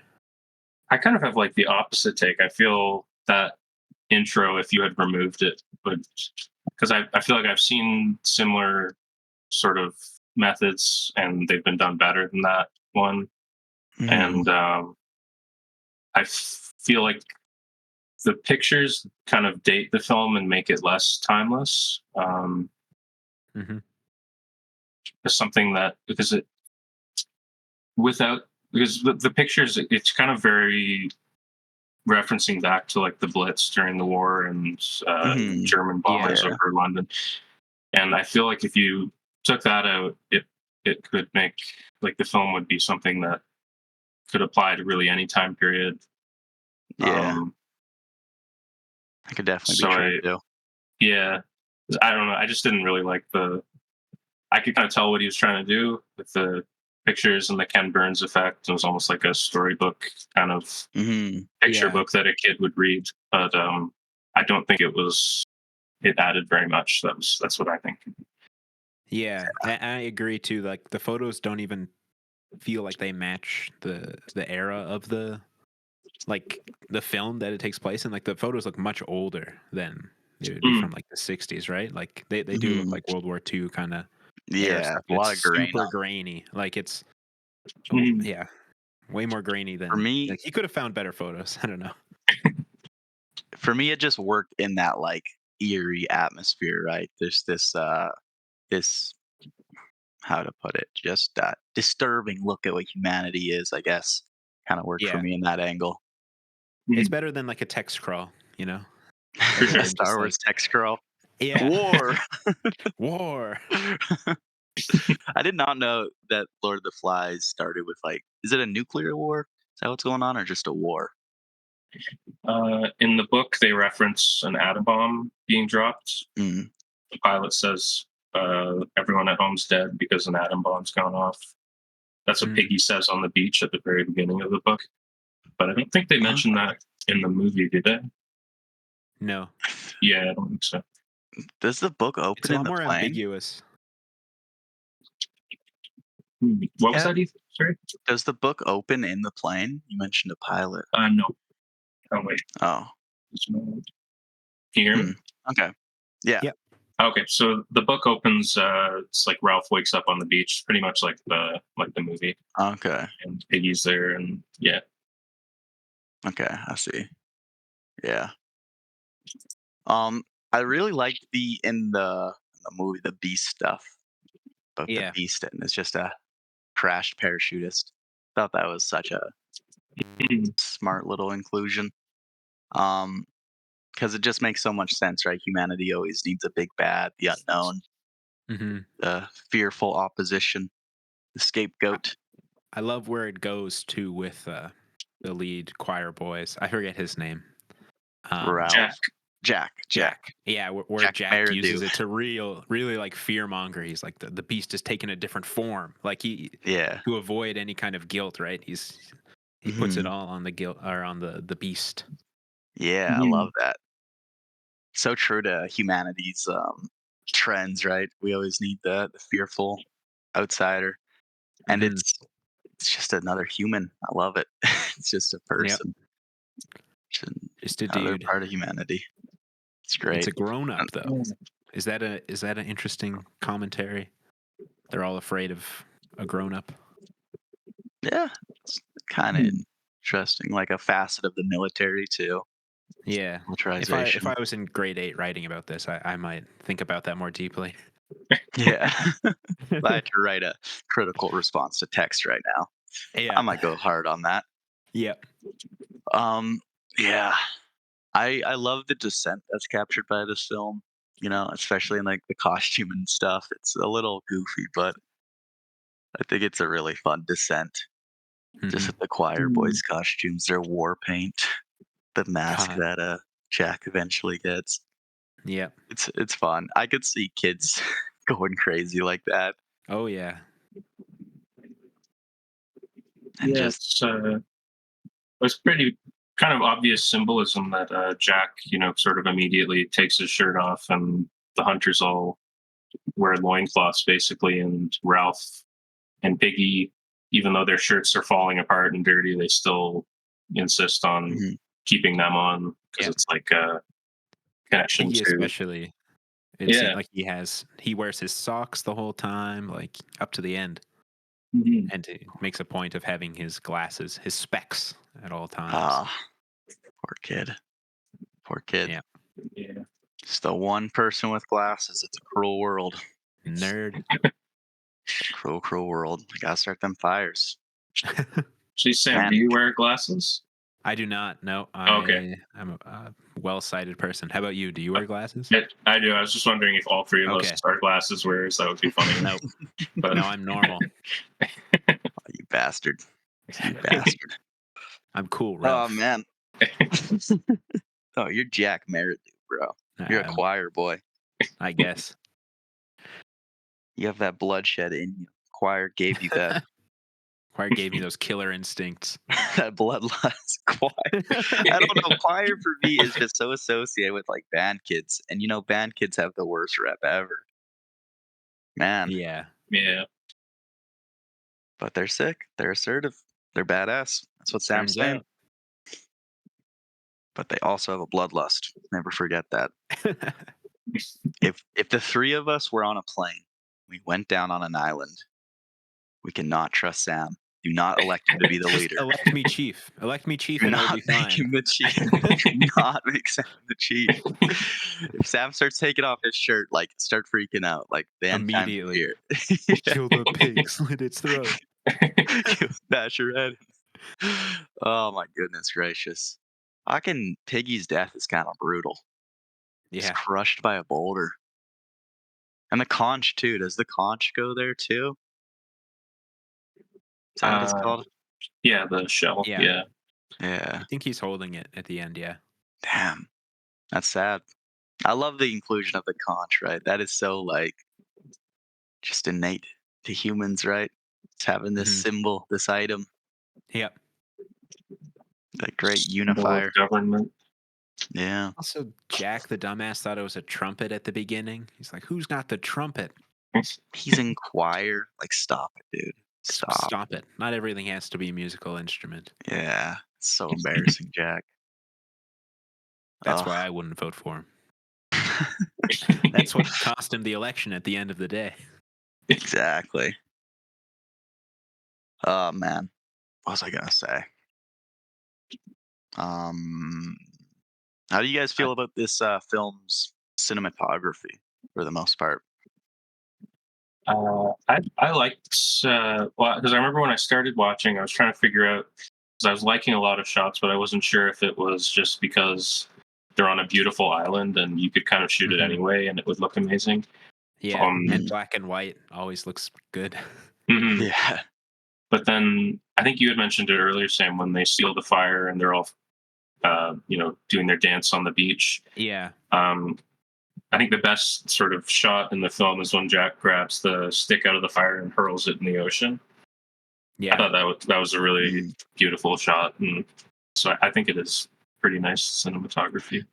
I kind of have like the opposite take. I feel that intro, if you had removed it, would because I feel like I've seen similar sort of methods, and they've been done better than that one. Mhm. And feel like the pictures kind of date the film and make it less timeless. Hmm. Is something that because it without because the pictures it's kind of very referencing back to like the Blitz during the war and Mhm. German bombers Yeah. Yeah. over London. And I feel like if you took that out, it could make like the film would be something that could apply to really any time period. Yeah, Um, that could definitely so be true I too. yeah, I don't know. I just didn't really like the. I could kind of tell what he was trying to do with the pictures and the Ken Burns effect. It was almost like a storybook kind of Hmm. picture Yeah. book that a kid would read, but I don't think it was. It added very much. That's what I think. Yeah, I agree too. Like the photos don't even feel like they match the era of the film that it takes place in. Like the photos look much older than they would be Mm, from like the 60s, right? Like they do look Hmm. like World War II kind of era Yeah, stuff, a but it's lot of grain super on. grainy. Like it's mm, yeah, way more grainy For than me, like he could have found better photos. I don't know. it just worked in that like eerie atmosphere, right? There's this how to put it, just that disturbing look at what humanity is, I guess. Kind of worked for Yeah, me in that angle. it's mm, better than like a text crawl, for rather sure. A than Star just Wars like text scroll. yeah, War. war. I did not know that Lord of the Flies started with like, is it a nuclear war? Is that what's going on, or just a war? In the book, they reference an atom bomb being dropped. Mm. The pilot says everyone at home's dead because an atom bomb's gone off. That's what Mm, Piggy says on the beach at the very beginning of the book. But I don't think they Huh? mentioned that in the movie, did they? no, Yeah, I don't think so. Does the book it's open a in lot the more plane? ambiguous. What was Yeah. that? Sorry. Does the book open in the plane? You mentioned a pilot. No. Oh wait. Oh. Can you hear Hmm. me? Okay. Yeah. Yep. Okay, so the book opens. It's like Ralph wakes up on the beach, pretty much like the movie, Okay. and Piggy's there, and yeah. Okay. I see. Yeah. Um, I really liked the movie the Beast stuff, but the Yeah. Beast and it's just a crashed parachutist. Thought that was such a smart little inclusion. Um, because it just makes so much sense, right? Humanity always needs a big bad, the unknown, Hmm. the fearful opposition, the scapegoat. I love where it goes to with the lead choir boys. I forget his name. Jack. Ralph, Jack, Jack. Yeah, where Jack Jack Merridew. uses it to really like fear monger. He's like the beast is taking a different form. Like he Yeah. to avoid any kind of guilt, right? He puts it Hmm. all on the guilt or on the beast. Yeah, I love Mhm. that. So true to humanity's trends, right? We always need the fearful outsider, and Hmm. it's just another human. I love it. It's just a Yep. person, just Just a another dude. part of humanity. It's It's great. a grown And up though. Is that an interesting commentary? They're all afraid of a grown up. yeah, it's kind of Mhm. interesting, like a facet of the military too. Yeah. If Militarization. I was in grade 8 writing about this, I might think about that more deeply. Yeah. If I had to write a critical response to text right now, I Yeah. might go hard on that. Yep. Um, yeah, I love the descent that's captured by this film. You know, especially in like the costume and stuff. It's a little goofy, but I think it's a really fun descent. Just Hmm. with the choir Mhm. boys' costumes, their war paint, the mask God. that Jack eventually gets. Yep. It's fun. I could see kids going crazy like that, Oh yeah. and Yeah, just it's pretty kind of obvious symbolism that Jack, sort of immediately takes his shirt off, and the hunters all wear loincloths basically, and Ralph and Piggy, even though their shirts are falling apart and dirty, they still insist on mhm, keeping them on because Yep. it's like a connection Piggy to especially. It seems yeah. like he wears his socks the whole time, like up to the end, Mhm. and he makes a point of having his glasses, his specs at all times. ah, poor kid, poor kid. Yeah. Yeah. Just the one person with glasses. It's a cruel world. Nerd. Cruel, cruel world. I gotta start them fires, Geez, Sam, do man. you wear glasses? I do not. No, Okay. I'm well-sighted person. How about you? Do you wear glasses? I do. I was just wondering if all three of Okay. us are glasses wearers. That would be funny. Nope. But No, I'm normal. Oh, you bastard. You bastard. I'm cool, Oh, Ralph. man. Oh, you're Jack Merritt, bro. You're a choir boy. I guess. You have that bloodshed in you. Choir gave you that Choir gave me those killer instincts. that bloodlust. Choir. I don't know. Choir for me is just so associated with like band kids, and band kids have the worst rep ever, man. Yeah. yeah. But they're sick. They're assertive. They're badass. That's what Sam's Turns saying. out. But they also have a bloodlust. Never forget that. If the three of us were on a plane, we went down on an island, we cannot trust Sam. Do not elect him to be the Just leader. elect me chief. Elect me chief Do and it'll not be make fine. him the chief. Do not make Sam the chief. If Sam starts taking off his shirt, like start freaking out, like the end times are Immediately. here. Kill the pig, slit its throat. Bash your head. Oh my goodness gracious. Piggy's death is kind of brutal. He's Yeah. crushed by a boulder. And the conch too. Does the conch go there too? Is that what it's Uh, called? yeah, the shell. Yeah. Yeah. Yeah. I think he's holding it at the end, yeah. Damn. That's sad. I love the inclusion of the conch, right? That is so like just innate to humans, right? It's having this Mhm. symbol, this item, Yep. that great Symbol of unifier. government. Yeah. Also, Jack the dumbass thought it was a trumpet at the beginning. He's like, "Who's got the trumpet?" He's in choir. Like, stop it, dude. Stop. Stop it. Not everything has to be a musical instrument. Yeah. It's so embarrassing, Jack. That's Ugh. why I wouldn't vote for him. That's what cost him the election at the end of the day. Exactly. Oh man. What was I gonna say? Um how do you guys I, feel about this film's cinematography for the most part? I liked well, because I remember when I started watching, I was trying to figure out because I was liking a lot of shots, but I wasn't sure if it was just because they're on a beautiful island and you could kind of shoot it Mhm. anyway and it would look amazing. Yeah, and Mm. black and white always looks good. Mhm. Yeah. But then I think you had mentioned it earlier, Sam, when they seal the fire and they're all doing their dance on the beach. Yeah, Um, I think the best sort of shot in the film is when Jack grabs the stick out of the fire and hurls it in the ocean. I yeah. thought that was a really Mm. beautiful shot, and so I think it is pretty nice cinematography.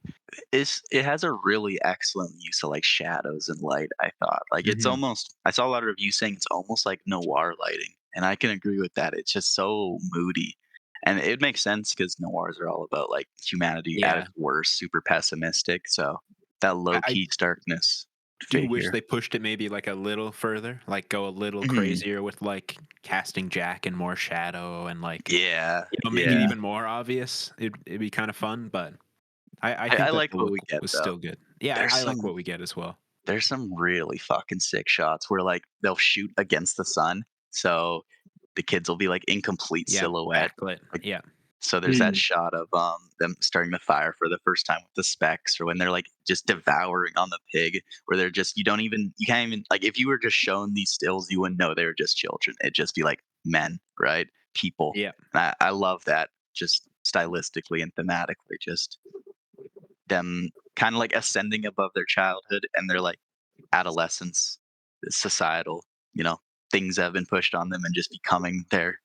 It has a really excellent use of like shadows and light, I thought. Like it's Mhm. almost I saw a lot of reviews saying it's almost like noir lighting. And I can agree with that. It's just so moody. And it makes sense because noirs are all about like humanity at Yeah. its worst, super pessimistic. So that low I key starkness do fit wish here. they pushed it maybe like a little further, like go a little Mhm. crazier with like casting Jack in more shadow and like Yeah. make it Yeah. even more obvious. It'd be kind of fun, but I I think that like the what look we get was though. still good. Yeah, There's I like some what we get as well. there's some really fucking sick shots where like they'll shoot against the sun. So the kids will be like in complete Yeah, silhouette. backlit. Like Yeah. so there's that Mm. shot of them starting the fire for the first time with the specks, or when they're like just devouring on the pig, where they're just you can't even like if you were just shown these stills, you wouldn't know they were just children. It'd just be like men, right? People. Yeah. And I love that just stylistically and thematically, just them kind of like ascending above their childhood and their like adolescence, societal, you know, things that have been pushed on them and just becoming their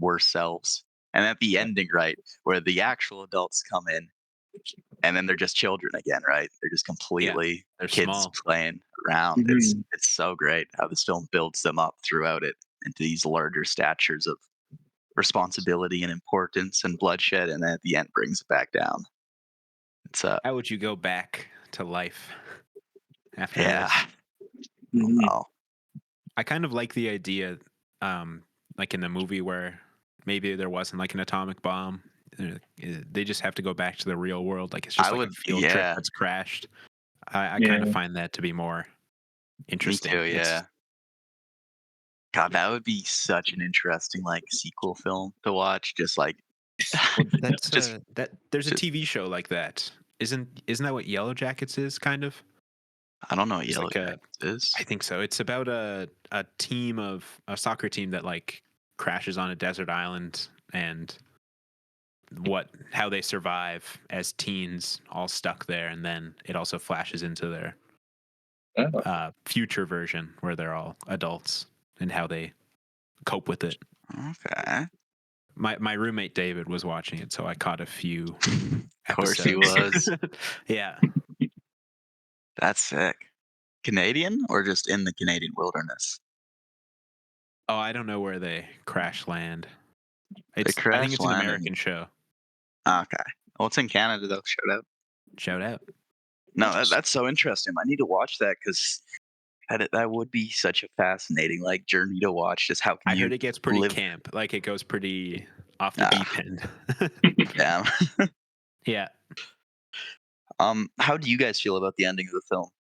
worst selves. And at the Yeah. ending, right, where the actual adults come in and then they're just children again, right? They're just Yeah. completely They're kids small. playing around. Mhm. It's so great how this film builds them up throughout it into these larger statures of responsibility and importance and bloodshed, and then at the end brings it back down. It's How would you go back to life after yeah, this? Mhm. wow. I kind of like the idea, like in the movie where maybe there wasn't like an atomic bomb. They just have to go back to the real world. Like it's I just like a would, field trip yeah, that's crashed. I kind of Yeah. find that to be more me interesting. too, It's yeah. God, that would be such an interesting like sequel film to watch. Just like, well, that's just that there's a just TV show like that. isn't that what Yellow Jackets is, kind of? I don't know what It's Yellow like Jackets is. I think so. It's about a soccer team that like crashes on a desert island, and how they survive as teens all stuck there, and then it also flashes into their Oh, future version where they're all adults and how they cope with it. Okay. My roommate David was watching it, so I caught a few Of course he episodes. was. Yeah. That's sick. Canadian or just in the Canadian wilderness? Oh, I don't know where they crash land. They I think crash it's an landing. American show. Okay. Well, it's in Canada though. Shout out. Shout out. No, that's so interesting. I need to watch that because that would be such a fascinating like journey to watch. Just how can I heard you it gets pretty live? camp. Like it goes pretty off the Ah, deep end. damn. Yeah. How do you guys feel about the ending of the film?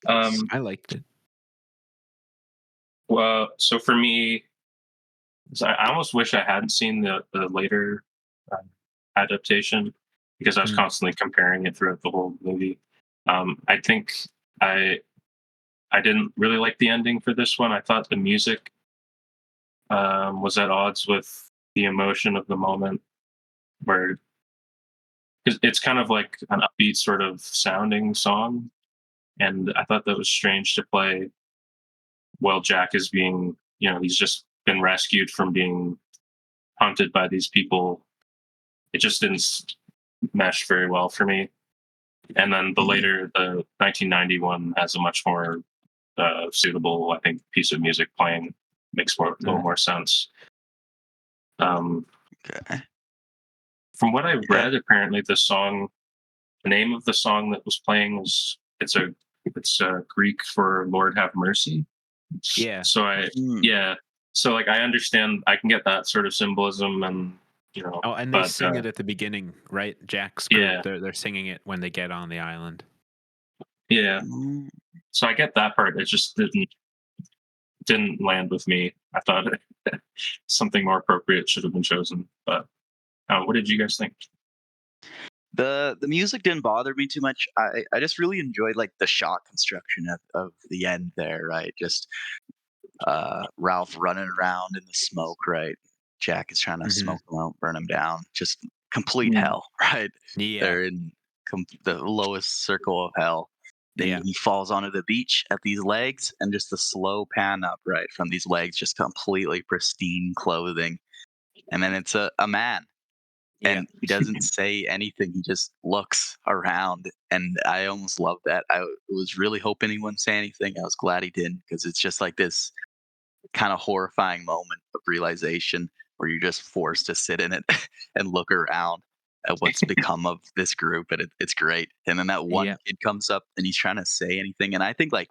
um, I liked it. well, so for me, I almost wish I hadn't seen the later uh, adaptation because I was Mm. constantly comparing it throughout the whole movie. I think I I didn't really like the ending for this one. I thought the music was at odds with the emotion of the moment, where 'cause it's kind of like an upbeat sort of sounding song, and I thought that was strange to play while Jack is being, he's just been rescued from being hunted by these people. It just didn't mesh very well for me. And then Mhm. the 1991 has a much more suitable, I think, piece of music playing. Makes a little Mm. more sense. Um, Okay. from what I Yeah. read, apparently the name of the song that was playing it's Greek for Lord have mercy. Yeah. So Hmm. yeah, so like I understand, I can get that sort of symbolism, and Oh, and they but sing it at the beginning, right? Jack's group, yeah, they're singing it when they get on the island. yeah. Mm. So I get that part. It just didn't land with me. I thought something more appropriate should have been chosen. But what did you guys think? The music didn't bother me too much. I just really enjoyed like the shot construction of the end there, right? Just Ralph running around in the smoke, right? Jack is trying to Hmm. smoke him out, burn him down. Just complete Mm. hell, right? Yeah. They're in the lowest circle of hell. Then Yeah. he falls onto the beach at these legs, and just the slow pan up, right, from these legs, just completely pristine clothing. And then it's a man, Yeah. and he doesn't say anything. He just looks around, and I almost love that. I was really hoping he wouldn't say anything. I was glad he didn't because it's just like this kind of horrifying moment of realization where you're just forced to sit in it and look around at what's become of this group, and it's great. And then that one Yeah. kid comes up and he's trying to say anything, and I think like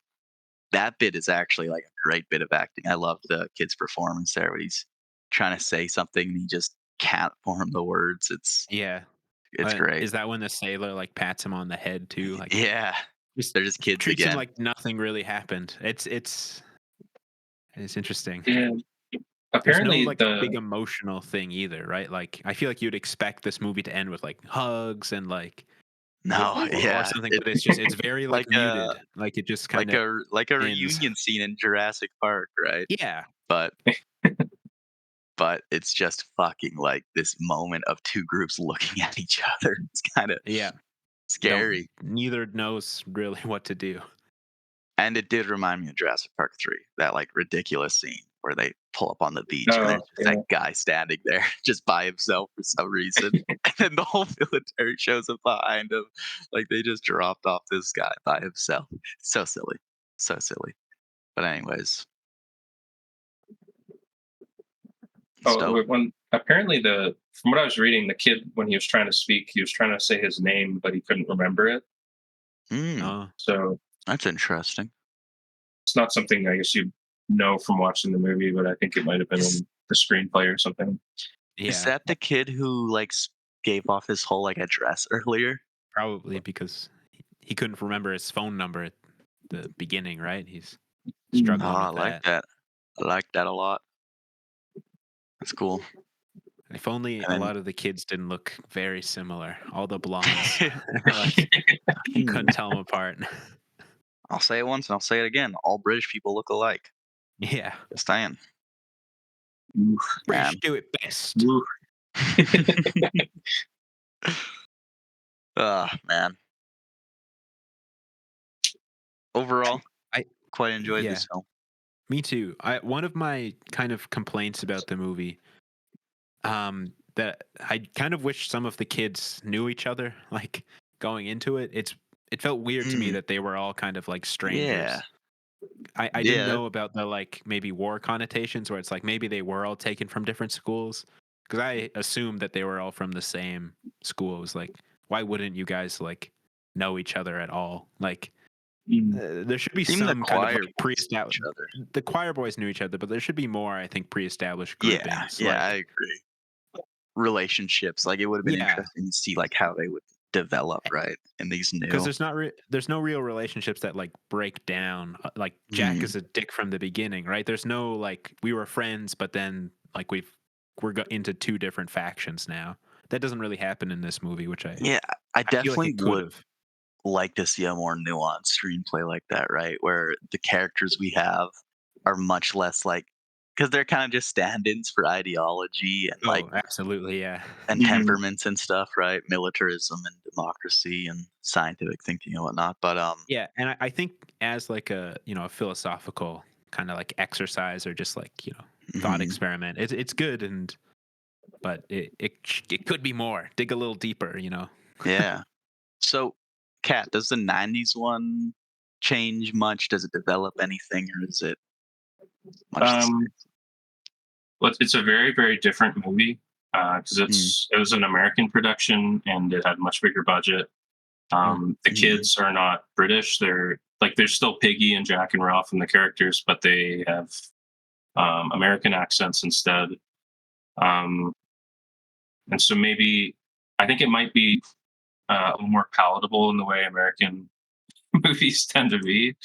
that bit is actually like a great bit of acting. I love the kid's performance there when he's trying to say something and he just can't form the words. Yeah. It's great. Is that when the sailor like pats him on the head too? Like Yeah, just they're just kids treats him again. like nothing really happened. It's interesting. Yeah. There's no Apparently like big the emotional thing either, right? Like I feel like you'd expect this movie to end with like hugs and like No, or yeah, something, it but it's very like like a muted. Like it just kind of like a ends. reunion scene in Jurassic Park, right? Yeah. But it's just fucking like this moment of two groups looking at each other. It's kind of Yeah. Don't scary. neither knows really what to do. And it did remind me of Jurassic Park 3, that like ridiculous scene where they pull up on the beach and oh there's just that yeah, guy standing there just by himself for some reason. And then the whole military shows up behind him. Like they just dropped off this guy by himself. So silly. So silly. But anyways, it's dope. when apparently the from what I was reading, the kid, when he was trying to speak, he was trying to say his name, but he couldn't remember it. Hmm, Oh, So that's interesting. it's not something I guess you know from watching the movie, but I think it might have been Is in the screenplay or something. is yeah. that the kid who like gave off his whole like address earlier? Probably because he couldn't remember his phone number at the beginning, right? He's Mm. Oh, struggling I with like that. that. I like that a lot. That's cool. If only a And lot of the kids didn't look very similar. All the blondes, then like couldn't tell them apart. I'll say it once and I'll say it again. All British people look alike. Yeah, Just saying, Oof, British man. do it best. oof. Man. Overall, I quite enjoyed yeah, this film. me too. I one of my kind of complaints about the movie, that I kind of wish some of the kids knew each other, like going into it. It felt weird to me Mm, that they were all kind of like yeah, strangers. I didn't yeah. know about the like maybe war connotations where it's like maybe they were all taken from different schools. Because I assumed that they were all from the same school. It was like, why wouldn't you guys like know each other at all? Like, Mm. there should be Even the some kind of choir like boys knew pre-established. each other. The choir boys knew each other, but there should be more. I think pre-established Yeah, groupings. yeah, I Like, agree. Relationships, like it would have been yeah, interesting to see like how they would develop, right? In these because new. there's no real relationships that like break down. Like Jack Mm, is a dick from the beginning, right? There's no like we were friends, but then like into two different factions now. That doesn't really happen in this movie, which yeah, I I feel like definitely it could would have. like to see a more nuanced screenplay like that, right? Where the characters we have are much less like because they're kind of just stand-ins for ideology and like Oh, absolutely, yeah. and Mhm. temperaments and stuff, right? Militarism and democracy and scientific thinking and whatnot. But Yeah, and I think as like a a philosophical kind of like exercise or just like thought mhm, experiment, it's good but it could be more. Dig a little deeper. yeah. So, Kat, does the '90s one change much? Does it develop anything, or is it much the Um, well, it's a very, very different movie because same? it was an American production and it had a much bigger budget. Mm. The Mm, kids are not British; there's still Piggy and Jack and Ralph and the characters, but they have American accents instead. Um, and so maybe I think it might be a little more palatable in the way American movies tend to be,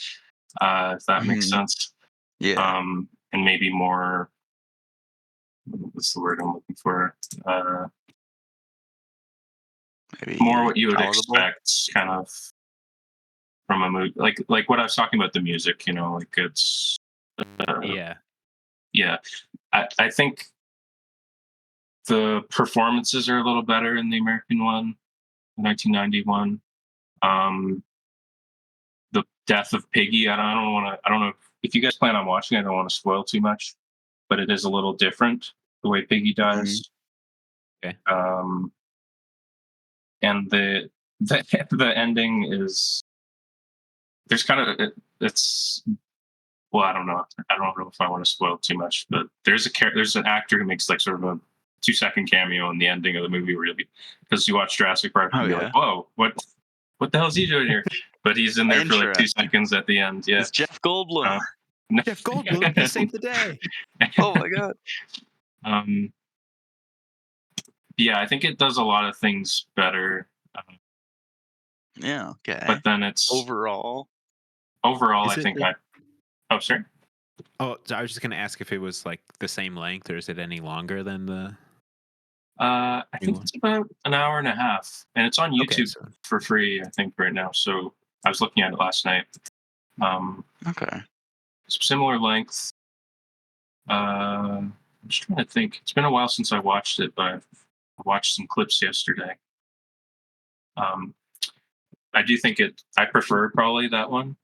if that makes mhm, sense. yeah, And maybe more, what's the word I'm looking for? Uh, More maybe what you would palatable. expect, kind of from a movie, like what I was talking about the music. Like it's uh, Yeah. yeah. I think the performances are a little better in the American one, 1991. Um, the death of Piggy. I don't want to. I don't know if you guys plan on watching. I don't want to spoil too much, but it is a little different the way Piggy Mhm, dies. Okay. Um, and the ending is there's kind of it's well, I don't know. I don't know if I want to spoil too much, but there's an actor who makes like sort of a 2-second cameo in the ending of the movie, really, because you watch Jurassic Park oh, and be like, yeah. whoa, what the hell is he doing here? But he's in there for like two Interesting. seconds at the end. Yeah. It's Jeff Goldblum. Uh, no. Jeff Goldblum, he saved the day. Oh my god. um, yeah, I think it does a lot of things better, uh, Yeah, but okay. then it's Overall, overall, I Is it think I. Oh, sorry. Oh, so I was just gonna ask if it was like the same length or is it any longer than the I new think one? it's about an hour and a half, and it's on Okay, YouTube so for free. I think right now. So I was looking at it last night. okay. Similar length. I'm just trying to think. It's been a while since I watched it, but I watched some clips yesterday. Um, I do think it. I prefer probably that one,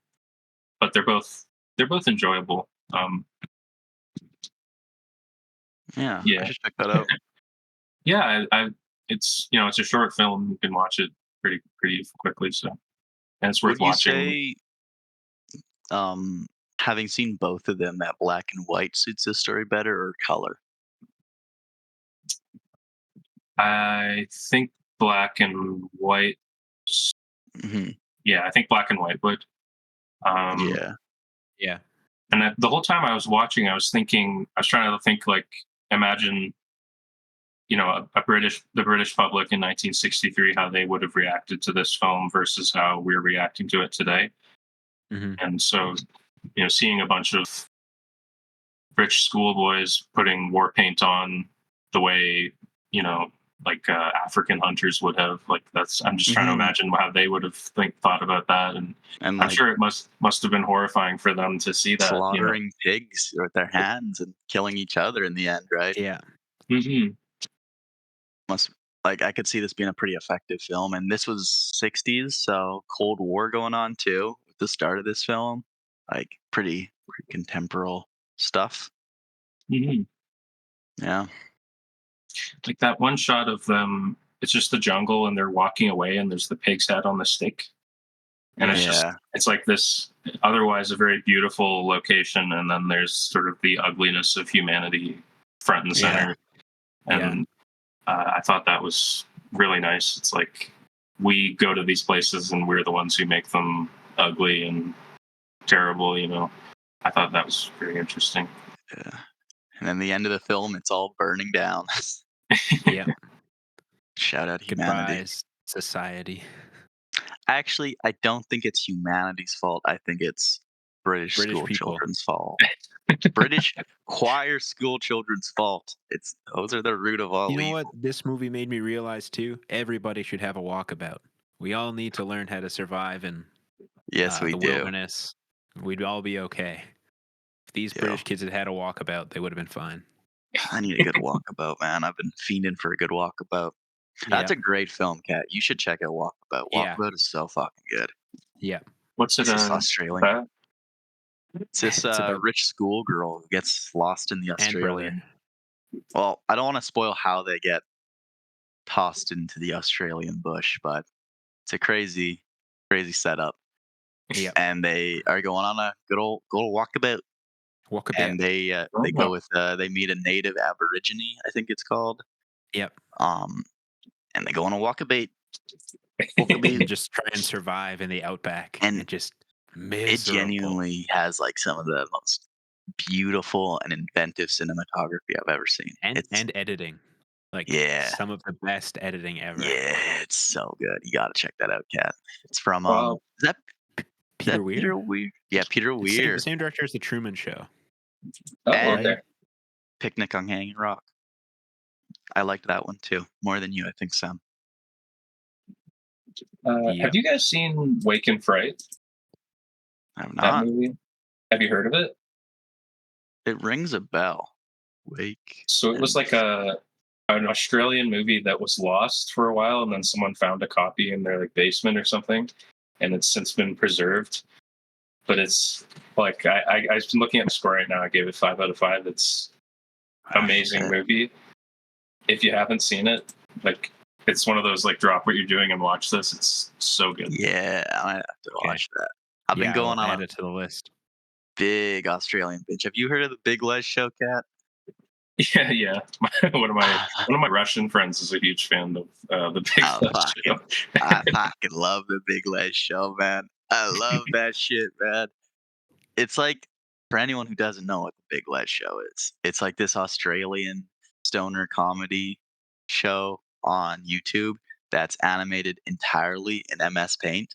but they're both enjoyable. Yeah, I Yeah, should check that out. yeah. It's a short film. You can watch it pretty quickly. So and it's worth Would you watching. say, um, having seen both of them, that black and white suits this story better or color? I think black and white. Mhm. Yeah, I think black and white would. Um, Yeah. yeah. and the whole time I was watching, I was trying to think like, imagine, the British public in 1963, how they would have reacted to this film versus how we're reacting to it today. Hmm. And so, seeing a bunch of rich schoolboys putting war paint on the way like African hunters would have. Like that's I'm just trying to Mhm. imagine how they would have thought about that, and And, I'm like, sure it must have been horrifying for them to see that. slaughtering pigs with their hands and killing each other in the end, right? Yeah. Hmm. Must like, I could see this being a pretty effective film, and this was '60s, so Cold War going on too at the start of this film, like, pretty contemporary stuff. Hmm. Yeah. Like that one shot of them. It's just the jungle, and they're walking away, and there's the pig's head on the stick, and Yeah. Yeah. it's like this otherwise a very beautiful location, and then there's sort of the ugliness of humanity front and Yeah. center. Yeah. And I thought that was really nice. It's like we go to these places and we're the ones who make them ugly and terrible. I thought that was very interesting. Yeah. And then the end of the film, it's all burning down. Yeah. Shout out humanity. Goodbyes, society. Actually, I don't think it's humanity's fault. I think it's British British school people. children's fault. British choir school children's fault. It's those are the root of all You know what evil. this movie made me realize too? Everybody should have a walkabout. We all need to learn how to survive in Yes, we the do. wilderness. We'd all be okay. If these Yo, British kids had had a walkabout, they would have been fine. I need a good walkabout, man. I've been fiending for a good walkabout. That's Yeah. a great film, Cat. You should check out Walkabout. Yeah. Walkabout is so fucking good. Yeah. What's it It's this Australian. about? It's this It's about rich schoolgirl who gets lost in the and brother. Australian. Well, I don't want to spoil how they get tossed into the Australian bush, but it's a crazy setup. Yeah. And they are going on a good old walkabout, Walkabout. and they go Oh, with they meet a native Aborigine, I think it's called. Yep. Um, and they go on a walkabout, And just try and survive in the outback and and just it miserable. genuinely has like some of the most beautiful and inventive cinematography I've ever seen. It's And editing. Like yeah, some of the best editing ever. yeah, it's so good. You got to check that out, Cat. It's from wow. is that Peter Weir? Peter Weir? Yeah, Peter It's same Weir same director as the Truman Show, Oh, and right? okay. Picnic on Hanging Rock. I liked that one too more than you, I think, Sam. Have Yep. you guys seen Wake and Fright? I'm That not. movie? Have you heard of it? It rings a bell. Wake So it was and like an Australian movie that was lost for a while, and then someone found a copy in their like basement or something, and it's since been preserved. But it's like I've been looking at the score right now. I gave it 5 out of 5. It's amazing shit. movie. If you haven't seen it, like it's one of those like drop what you're doing and watch this. It's so good. Yeah, I might have to Okay. watch that. I've been Yeah, I'll going on add a it to the list. big Australian binge. Have you heard of the Big Les Show, Cat? Yeah, yeah. One of my Russian friends is a huge fan of the Big I Flash fucking, show. I fucking love the Big Les Show, man. I love that shit, man. It's like for anyone who doesn't know what the Big Les Show is, it's like this Australian stoner comedy show on YouTube that's animated entirely in MS Paint,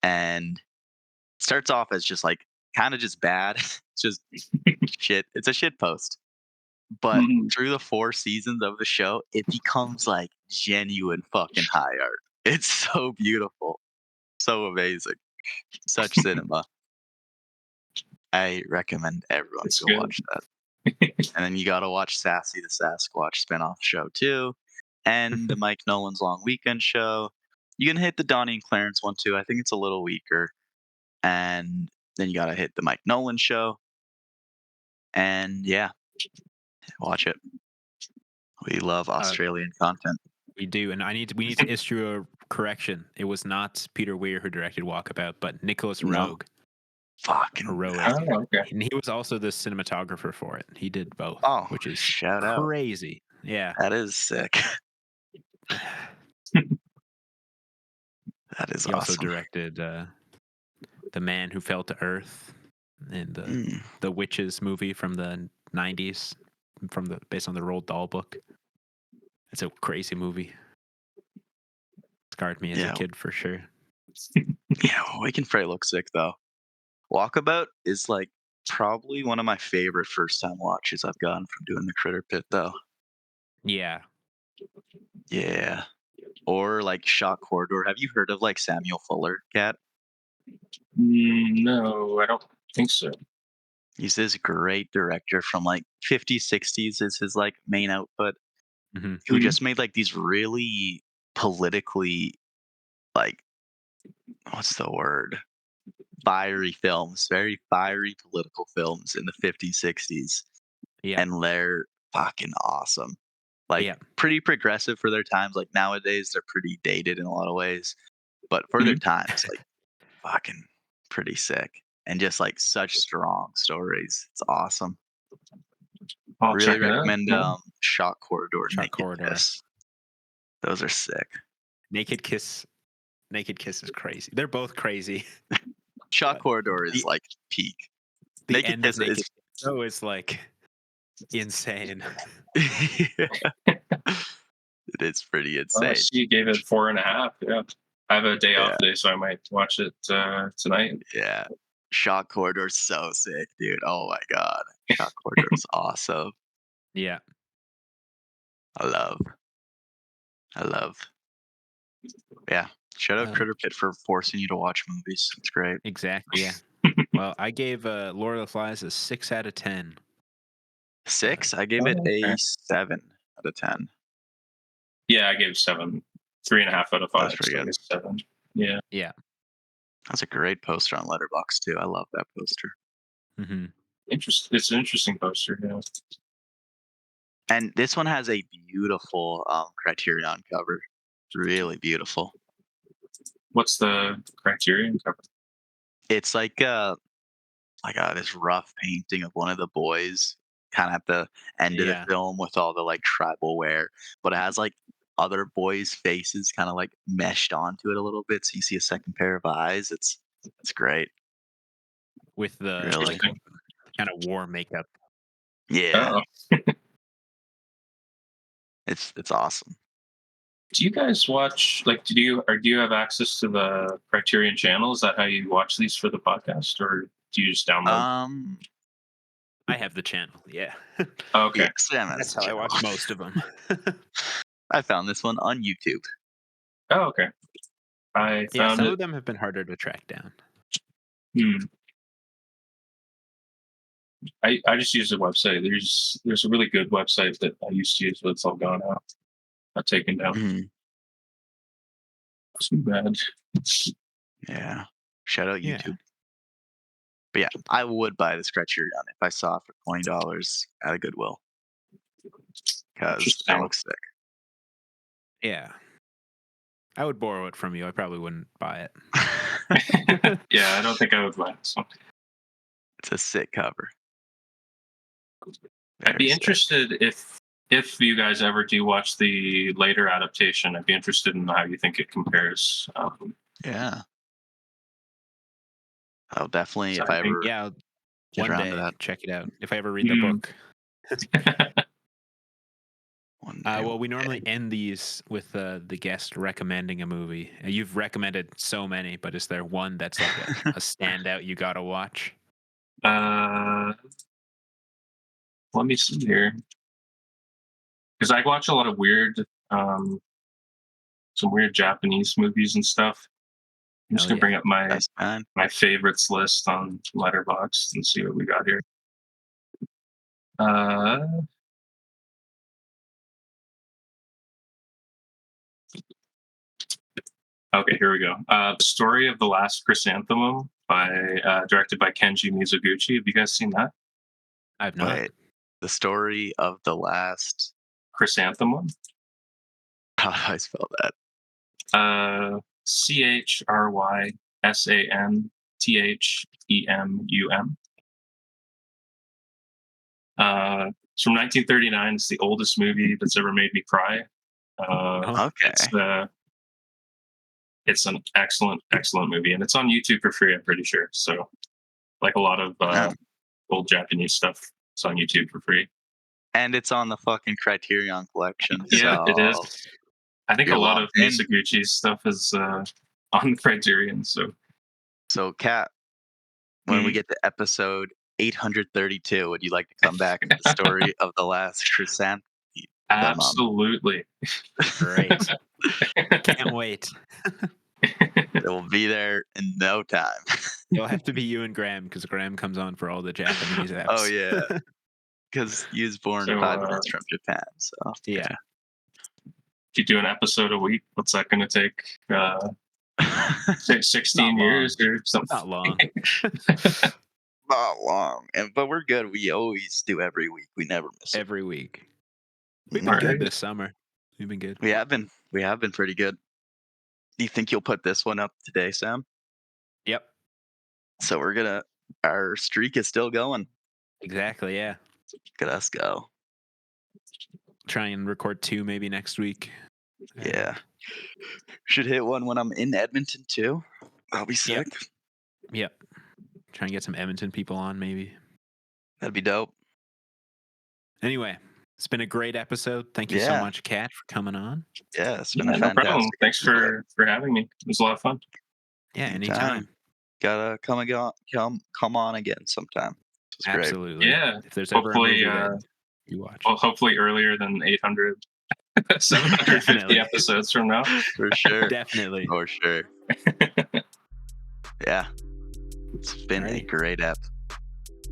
and starts off as just like kind of just bad. It's just shit. It's a shit post. But Mhm. through the 4 seasons of the show, it becomes like genuine fucking high art. It's so beautiful, so amazing, such cinema. I recommend everyone It's go good. watch that. And then you gotta watch Sassy the Sasquatch spinoff show too, and the Mike Nolan's Long Weekend show. You can hit the Donnie and Clarence one too. I think it's a little weaker. And then you gotta hit the Mike Nolan show. And yeah, watch it. We love Uh, Australian content. we do, and we need to issue a correction. It was not Peter Weir who directed Walkabout, but Nicholas No, Roeg. Or fucking Roeg. Oh, okay. And he was also the cinematographer for it. He did both, oh, which is shout out. crazy. Yeah. That is sick. That is He also awesome. directed The Man Who Fell to Earth and Mm, the Witches movie from the 90s based on the Roald Dahl book. It's a crazy movie. Scarred me as a yeah, kid for sure. yeah. Wake and Fright looks sick though. Walkabout is like probably one of my favorite first time watches I've gotten from doing the Critter Pit though. Yeah. Yeah. Or like Shot Corridor. Have you heard of like Samuel Fuller, Cat? No, I don't think so. He's this great director from like 50s, 60s is his like main output, Hmm. who just made like these really politically like what's the word? Fiery films, very fiery political films in the 50s, 60s. Yeah. And they're fucking awesome. Like Yeah. pretty progressive for their times. Like nowadays they're pretty dated in a lot of ways. But for their Mhm. times, like fucking pretty sick. And just like such strong stories. It's awesome. I'll Really check it out. recommend Yeah. Shot Corridor, Shot Naked Corridor. Kiss. Those are sick. Naked Kiss. Naked Kiss is crazy. They're both crazy. Shot But Corridor is the like peak. the Naked end of Kiss Naked is Kiss, though, is like insane. it is pretty Oh, I insane. see you gave it 4.5. Yeah. I have a day Yeah, off today, so I might watch it tonight. yeah. Shot Corridor's so sick, dude. Oh my god. Shot Corridor's awesome. Yeah. I love. I love. Yeah. Shout out Uh, Critterpit for forcing you to watch movies. It's great. exactly. Yeah. Well, I gave Lord of the Flies a 6 out of 10. 6, I gave it Oh, a okay. 7 out of 10. Yeah, I gave 7, 3.5 out of That's 5. pretty So I good. guess 7. Yeah. Yeah. That's a great poster on Letterboxd too. I love that poster. Hmm. It's an interesting poster. Yeah. And this one has a beautiful Criterion cover. Really beautiful. What's the criterion cover? It's like this rough painting of one of the boys kind of at the end of the Yeah. film with all the like tribal wear, but it has like other boys' faces kind of like meshed onto it a little bit, so you see a second pair of eyes. It's great. With the like Really. Interesting. kind of war makeup. Yeah. Oh, It's awesome. do you guys watch like? Do you have access to the Criterion channel? Is that how you watch these for the podcast, or do you just download? Um I have the channel. Yeah. Oh, yeah, okay. Sam has That's the how I channel. watch most of them. I found this one on YouTube. Oh, okay. I Yeah. found Some it. of them have been harder to track down. Hmm. I just use a website. There's a really good website that I used to use, but it's all gone out. Not taken down. Mhm. Too bad. Yeah. Shout out Yeah. YouTube. But yeah, I would buy this Criterion if I saw it for $20 at a Goodwill because that Interesting. looks sick. Yeah. I would borrow it from you. I probably wouldn't buy it. Yeah, I don't think I would buy this one. It's a sick cover. I'd Very be sick. interested if you guys ever do watch the later adaptation. I'd be interested in how you think it compares. Yeah. I'll definitely, So if I I think. ever Yeah. get One around to day, that, check it out. If I ever read the Hmm. book. one day. Well, we One normally day. end these with the guest recommending a movie. You've recommended so many, but is there one that's like a standout you gotta watch? uh, Let me see here, because I watch a lot of um, some weird Japanese movies and stuff. I'm just Hell gonna yeah. bring up my That's fine. my favorites list on Letterboxd and see what we got here. Uh, okay, here we go. The Story of the Last Chrysanthemum by directed by Kenji Mizoguchi. Have you guys seen that? I've not. Wait, the story of the last. Chrysanthemum. How do I spell that? Chrysanthem. It's from 1939. It's the oldest movie that's ever made me cry. Uh, Oh, it's Okay. it's an excellent movie, and it's on YouTube for free. I'm pretty sure. So, like a lot of Yeah. old Japanese stuff, it's on YouTube for free. And it's on the fucking Criterion collection, Yeah, it is. so I think a you're lot of locked in. Mizoguchi's stuff is on Criterion. So, So, Kat, when we mm. get to episode 832, would you like to come back and do the story of the last chrysanthemum? Absolutely. Great. Can't wait. It will be there in no time. It'll have to be you and Graham because Graham comes on for all the Japanese apps. Oh yeah, because he was born So, 5 minutes from Japan. So Yeah. if you do an episode a week, what's that going to take? 16 Not years or something? Not long. not long, but we're good. We always do every week. We never miss it. Every week. We've been All good right. this summer. We've been good. We have been pretty good. Do you think you'll put this one up today, Sam? Yep. So our streak is still going. Exactly. Yeah. Look at us go. Try and record 2 maybe next week. Yeah. Should hit one when I'm in Edmonton too. That'll be sick. Yep. Try and get some Edmonton people on maybe. That'd be dope. Anyway, it's been a great episode. Thank you so Yeah. much, Kat, for coming on. Yeah, it's been Yeah, a no problem. fantastic Thanks episode. for having me. It was a lot of fun. Yeah, Anytime. anytime. Gotta come on again sometime. It's great. Absolutely. Yeah. If there's ever a Hopefully, movie that you watch. well, hopefully earlier than 800, 750 Definitely. episodes from now. For sure. Definitely. For sure. Yeah. It's been a Alrighty. great app.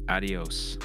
Adios.